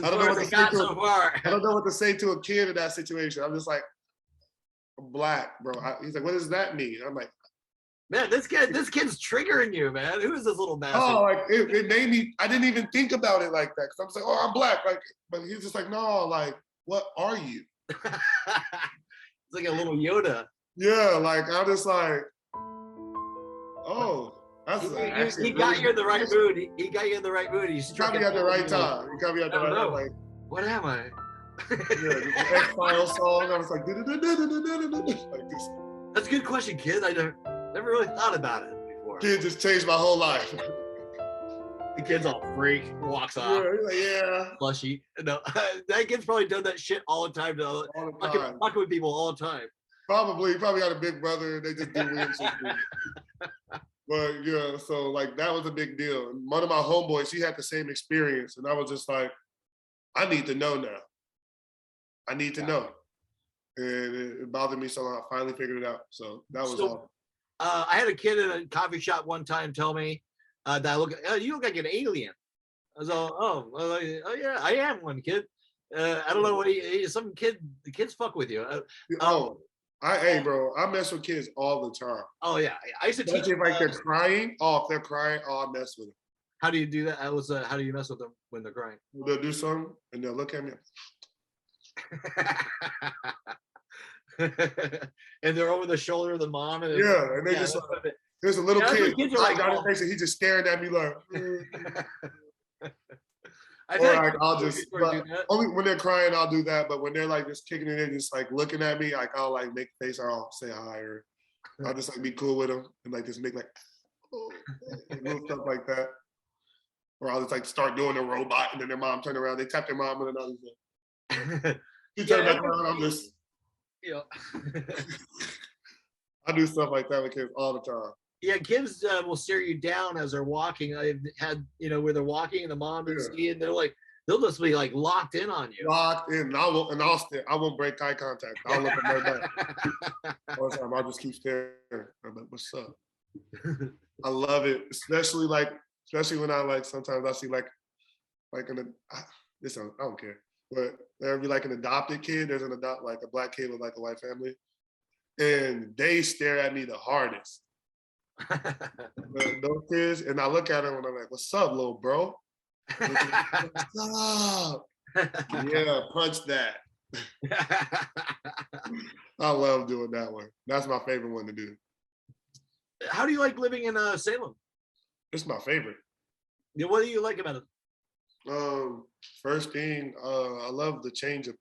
I don't know what to say to a kid in that situation. I'm just like, I'm black, bro. He's like, what does that mean? I'm like, man, this kid's triggering you, man. Who is this little bastard? Oh, like it made me. I didn't even think about it like that, because I'm just like, oh, I'm black. Like, but he's just like, no, like, what are you? It's like a little Yoda. Yeah, like I'm just like, oh. He got you in the right mood. He got you in the right mood. He got me at the right time. He got me at the right time. Like, what am I? Yeah, the X-Files song. I was like, like this. That's a good question, kid. I never really thought about it before. Kid just changed my whole life. The kid's all freak, walks off. Yeah, he's like, yeah. Slushy. No, that kid's probably done that shit all the time. Fucking with people all the time. Probably got a big brother. They just do weird shit. But yeah, so like that was a big deal. And one of my homeboys, he had the same experience, and I was just like, I need to know now. I need to know, and it bothered me, so I finally figured it out. So that was all. I had a kid in a coffee shop one time tell me that you look like an alien. I was all, oh yeah, I am one, kid. I don't know what the kids fuck with you. Hey, bro, I mess with kids all the time. Oh yeah, I used to teach. Especially if like they're crying. Oh, if they're crying, I mess with them. How do you do that? How do you mess with them when they're crying? They'll do something and they'll look at me. And they're over the shoulder of the mom. And they just like, there's a little kid. I got his face and he's just staring at me like. I'll just only when they're crying, I'll do that. But when they're like just kicking it in, just like looking at me, like I'll like make a face or I'll say hi or I'll just like be cool with them and like just make like little stuff like that. Or I'll just like start doing a robot and then their mom turn around, they tap their mom and another thing. You turn back around, I'm just I do stuff like that with kids all the time. Yeah, kids will stare you down as they're walking. I've had, where they're walking and the mom and and they'll just be like locked in on you. Locked in. I won't break eye contact. I'll look at my back. All the time. I'll just keep staring. I'm like, what's up? I love it. Especially when I like sometimes I see like I don't care. But there'll be like an adopted kid. There's like a black kid with like a white family. And they stare at me the hardest. Those kids, and I look at them and I'm like, what's up, little bro? What's up? Yeah, punch that. I love doing that one. That's my favorite one to do. How do you like living in Salem? It's my favorite. Yeah, what do you like about it? First thing, I love the change of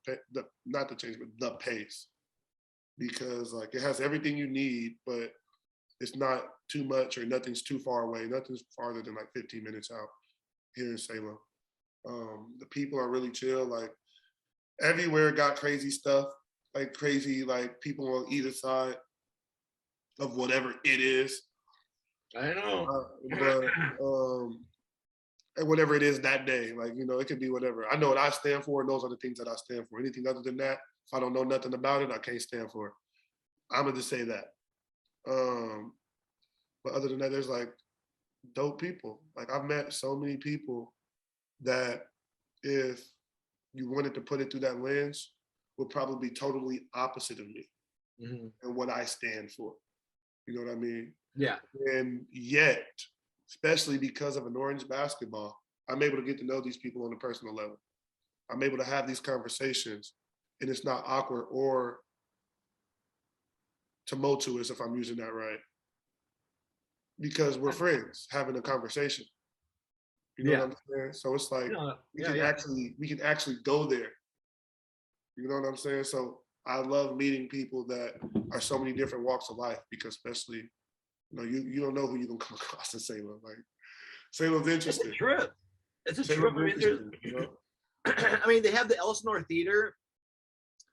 not the change, but the pace, because like it has everything you need, but it's not too much or nothing's too far away. Nothing's farther than like 15 minutes out here in Salem. The people are really chill. Like everywhere got crazy stuff, like crazy, like people on either side of whatever it is. I know. And whatever it is that day, like, it could be whatever. I know what I stand for, and those are the things that I stand for. Anything other than that, if I don't know nothing about it, I can't stand for it. I'm gonna just say that. But other than that, there's like dope people. Like I've met so many people that if you wanted to put it through that lens, would probably be totally opposite of me and what I stand for. You know what I mean? Yeah. And yet, especially because of an Orange basketball, I'm able to get to know these people on a personal level. I'm able to have these conversations and it's not awkward or tumultuous, if I'm using that right, because we're friends having a conversation. You know what I'm saying? So it's like we can actually go there. You know what I'm saying? So I love meeting people that are so many different walks of life, because especially, you don't know who you're gonna come across in Salem. Like Salem's interesting. It's a trip. I mean, they have the Elsinore Theater,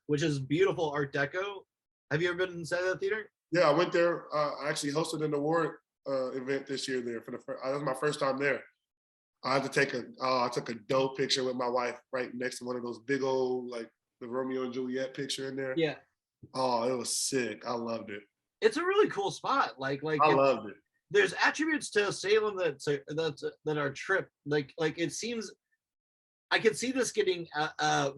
which is beautiful Art Deco. Have you ever been inside that theater? Yeah, I went there. I actually hosted an award event this year there. That was my first time there. I had to I took a dope picture with my wife right next to one of those big old, like the Romeo and Juliet picture in there. Yeah. Oh, it was sick. I loved it. It's a really cool spot. I loved it. There's attributes to Salem that are trip. Like it seems, I could see this getting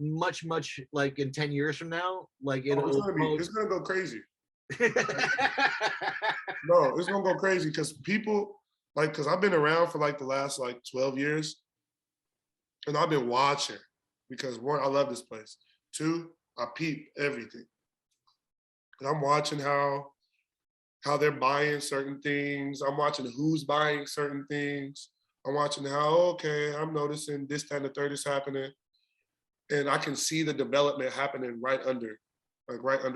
much like in 10 years from now. Like it's gonna go crazy. No, it's gonna go crazy because people because I've been around for like the last 12 years, and I've been watching because one, I love this place. Two, I peep everything, and I'm watching how they're buying certain things. I'm watching who's buying certain things. I'm watching how, I'm noticing this, that, and the third is happening. And I can see the development happening right under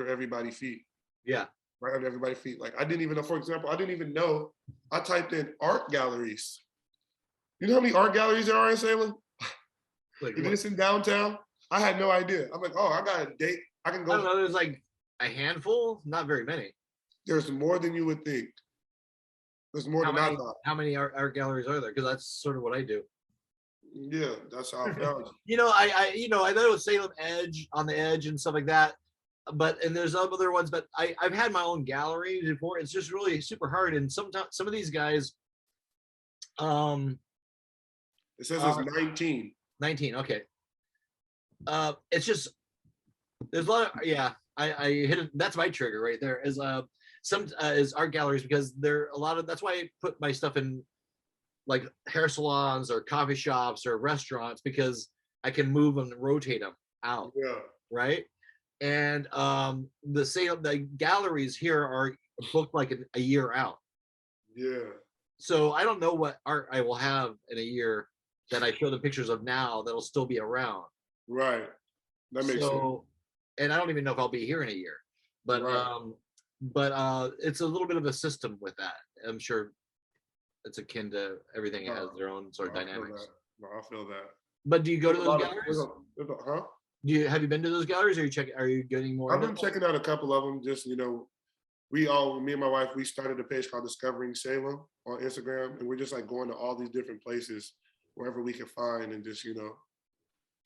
everybody's feet. Yeah. Right under everybody's feet. Like I didn't even know, for example, I typed in art galleries. You know how many art galleries there are in Salem? It's in downtown. I had no idea. I'm like, I got a date. I can go. I don't know, there's like a handful, not very many. There's more than you would think. There's more than I thought. How many art galleries are there? Because that's sort of what I do. Yeah, that's how I found it. I know Salem Edge on the Edge and stuff like that, and there's other ones. But I've had my own gallery before. It's just really super hard, and sometimes some of these guys, it says it's 19. 19. Okay. It's just there's a lot of I hit it. That's my trigger right there. Is is art galleries because there are a lot of. That's why I put my stuff in like hair salons or coffee shops or restaurants because I can move them and rotate them out. Yeah. Right. And the galleries here are booked like a year out. Yeah. So I don't know what art I will have in a year that I show the pictures of now that'll still be around. Right. That makes sense. And I don't even know if I'll be here in a year. But it's a little bit of a system with that. I'm sure it's akin to everything has their own sort of dynamics. I feel that. But do you go to those galleries? Huh? Have you been to those galleries? Or are you getting more? I've been checking out a couple of them. Just me and my wife, we started a page called Discovering Salem on Instagram, and we're just like going to all these different places wherever we can find, and just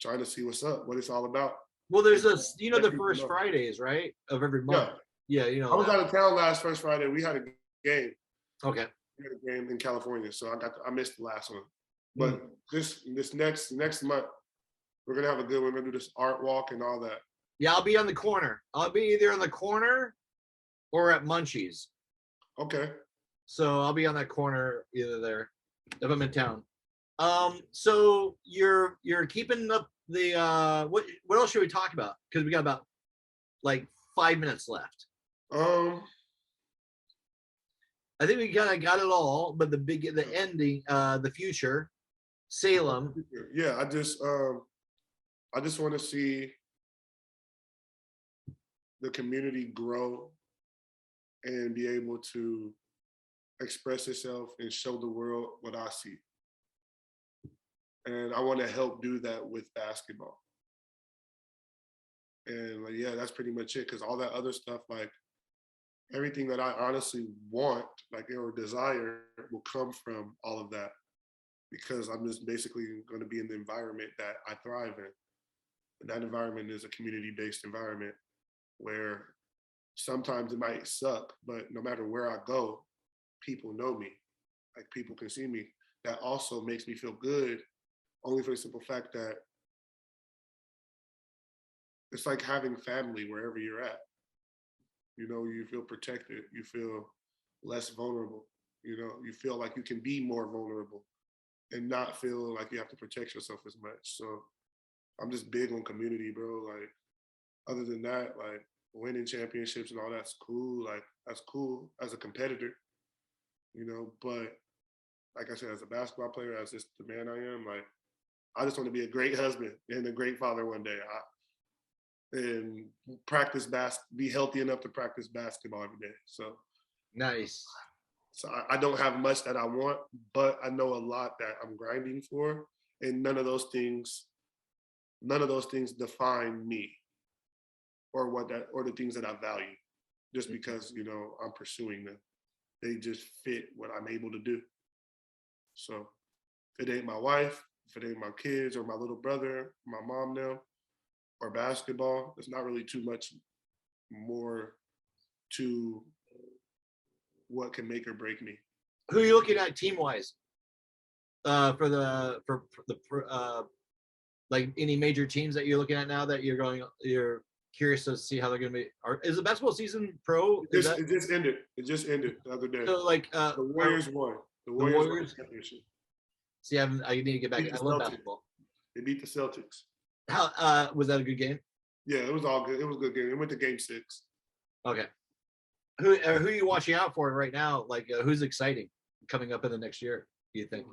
trying to see what's up, what it's all about. Well, there's the first Fridays, right, of every month. Yeah, I was out of town last first Friday. We had a game. Okay. We had a game in California, so I missed the last one. But this next month, we're gonna have a good one. We're gonna do this art walk and all that. Yeah, I'll be on the corner. I'll be either on the corner or at Munchies. Okay. So I'll be on that corner either there if I'm in town. So you're keeping up the what else should we talk about? Because we got about like 5 minutes left. I think we got it all, but the ending, the future, Salem. Yeah, I just want to see the community grow and be able to express itself and show the world what I see. And I want to help do that with basketball. And that's pretty much it. Because all that other stuff, like everything that I honestly want, or desire, will come from all of that. Because I'm just basically going to be in the environment that I thrive in. And that environment is a community-based environment where sometimes it might suck, but no matter where I go, people know me. Like people can see me. That also makes me feel good, only for the simple fact that it's like having family wherever you're at. You feel protected. You feel less vulnerable. You feel like you can be more vulnerable and not feel like you have to protect yourself as much. So I'm just big on community, bro. Like, other than that, like winning championships and all that's cool. Like, that's cool as a competitor, but like I said, as a basketball player, as just the man I am, like, I just want to be a great husband and a great father one day. And be healthy enough to practice basketball every day. So nice. So I don't have much that I want, but I know a lot that I'm grinding for, and none of those things define me or the things that I value, just because I'm pursuing them. They just fit what I'm able to do. So if it ain't my wife, if it ain't my kids or my little brother, my mom now, or basketball, there's not really too much more to what can make or break me. Who are you looking at team wise? For like any major teams that you're looking at now that you're curious to see how they're going to be? Is the basketball season pro? It just ended. It just ended the other day. So like the Warriors won. The Warriors won the championship. See, I need to get back. I love basketball. They beat the Celtics. How was that a good game? Yeah, it was all good. It was a good game. It went to game 6. Okay. Who are you watching out for right now? Like, who's exciting coming up in the next year, do you think?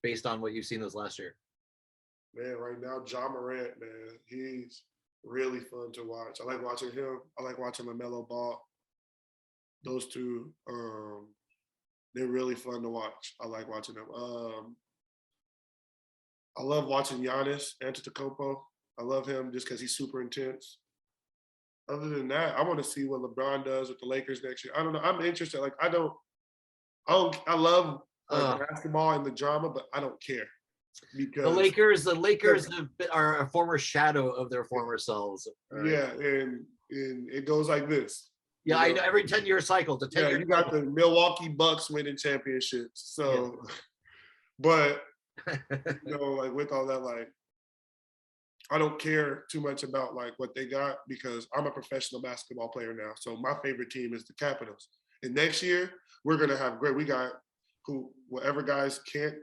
Based on what you've seen this last year. Man, right now, Ja Morant, man, he's really fun to watch. I like watching him. I like watching LaMelo Ball. Those two, they're really fun to watch. I like watching them. I love watching Giannis Antetokounmpo. I love him just because he's super intense. Other than that, I want to see what LeBron does with the Lakers next year. I don't know. I'm interested. Like, I love basketball and the drama, but I don't care because the Lakers are a former shadow of their former selves. Right? Yeah, and it goes like this. Yeah, I know. Every 10-year cycle. You got the Milwaukee Bucks winning championships. So, but like with all that, like I don't care too much about like what they got because I'm a professional basketball player now. So my favorite team is the Capitals. And next year we're gonna have great. We got whatever guys can't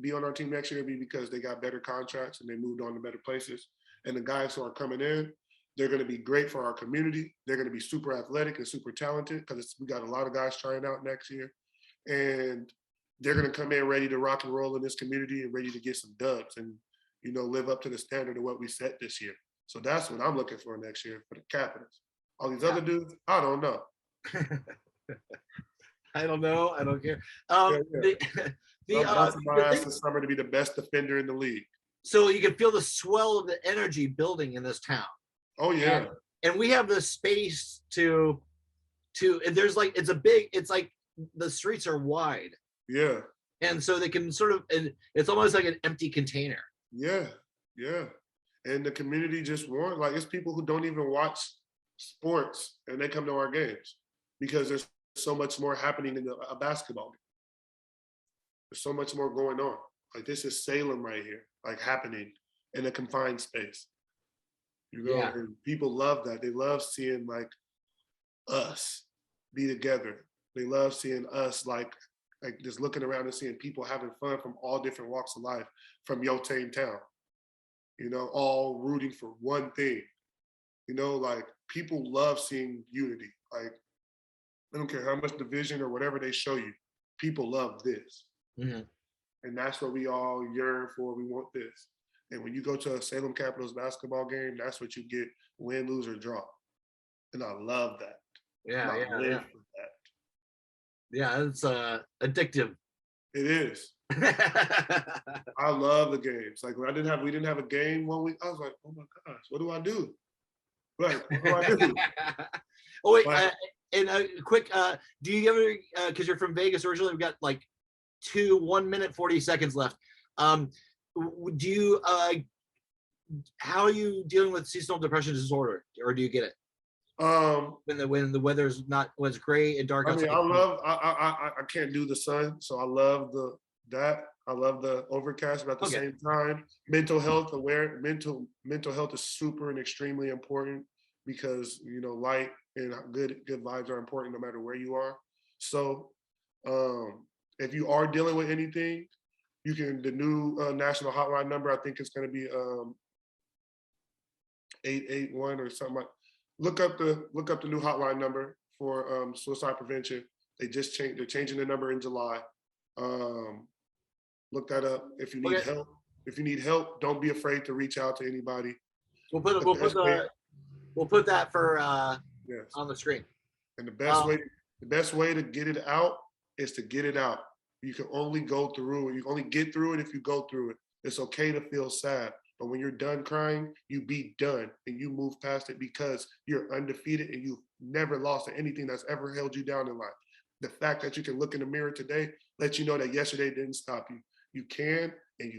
be on our team next year be because they got better contracts and they moved on to better places. And the guys who are coming in, they're going to be great for our community. They're going to be super athletic and super talented because we got a lot of guys trying out next year. And they're going to come in ready to rock and roll in this community and ready to get some dubs and, live up to the standard of what we set this year. So that's what I'm looking for next year for the Capitals. All these other dudes, I don't know. I don't know. I don't care. I'm my ass this summer to be the best defender in the league. So you can feel the swell of the energy building in this town. Oh yeah. And we have the space to and there's like it's like the streets are wide. Yeah. And so they can and it's almost like an empty container. Yeah. Yeah. And the community just it's people who don't even watch sports and they come to our games because there's so much more happening in a basketball game. There's so much more going on. Like this is Salem right here, like happening in a confined space. And people love that. They love seeing like us be together. They love seeing us like just looking around and seeing people having fun from all different walks of life from your same town. All rooting for one thing. Like people love seeing unity. Like I don't care how much division or whatever they show you. People love this. Mm-hmm. And that's what we all yearn for. We want this. And when you go to a Salem Capitals basketball game, that's what you get, win, lose, or draw. And I love that. Yeah. For that. Yeah, it's addictive. It is. I love the games. Like when we didn't have a game 1 week, I was like, oh my gosh, what do I do? Like, what do I do? Oh wait, and quick, do you ever? Because you're from Vegas originally, we've got like 1 minute 40 seconds left. Do you? How are you dealing with seasonal depression disorder, or do you get it? When the weather's not when it's gray and dark outside. I can't do the sun, so I love that. I love the overcast, but at the same time, mental health is super and extremely important because light and good vibes are important no matter where you are. So if you are dealing with anything, you can the new national hotline number. I think it's going to be 881 or something like. Look up the new hotline number for suicide prevention. They're changing the number in July. Look that up. If you need help, don't be afraid to reach out to anybody. We'll put that for on the screen. And the best way to get it out is to get it out. You can only go through it. You can only get through it if you go through it. It's okay to feel sad. But when you're done crying, you be done and you move past it because you're undefeated and you've never lost to anything that's ever held you down in life. The fact that you can look in the mirror today lets you know that yesterday didn't stop you. You can and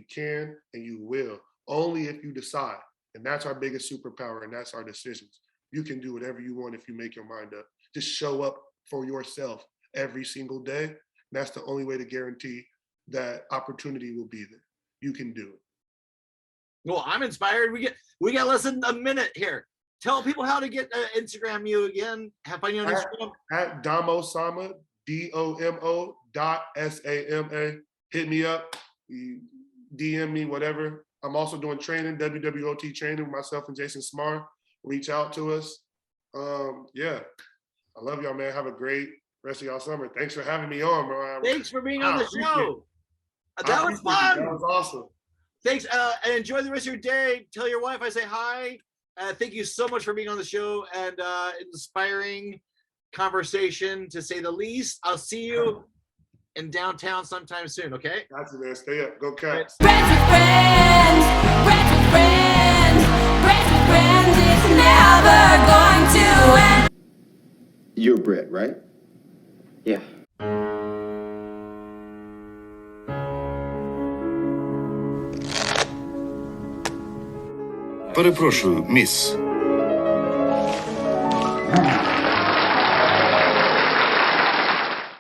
you will, only if you decide. And that's our biggest superpower, and that's our decisions. You can do whatever you want if you make your mind up. Just show up for yourself every single day. And that's the only way to guarantee that opportunity will be there. You can do it. Well, I'm inspired. We got less than a minute here. Tell people how to get Instagram you again. Find you on Instagram at Domosama, DOMO.SAMA. Hit me up, DM me, whatever. I'm also doing training, WWOT training with myself and Jason Smar. Reach out to us. I love y'all, man. Have a great rest of y'all summer. Thanks for having me on, bro. Thanks for being on the show. That was fun. That was awesome. Thanks, and enjoy the rest of your day. Tell your wife I say hi. Thank you so much for being on the show and inspiring conversation, to say the least. I'll see you in downtown sometime soon, okay? Gotcha, man. Stay up. Go Cats. Friends with friends, friends with friends, friends with friends, it's never going to end. You're Brett, right? Yeah. Перепрошую, міс.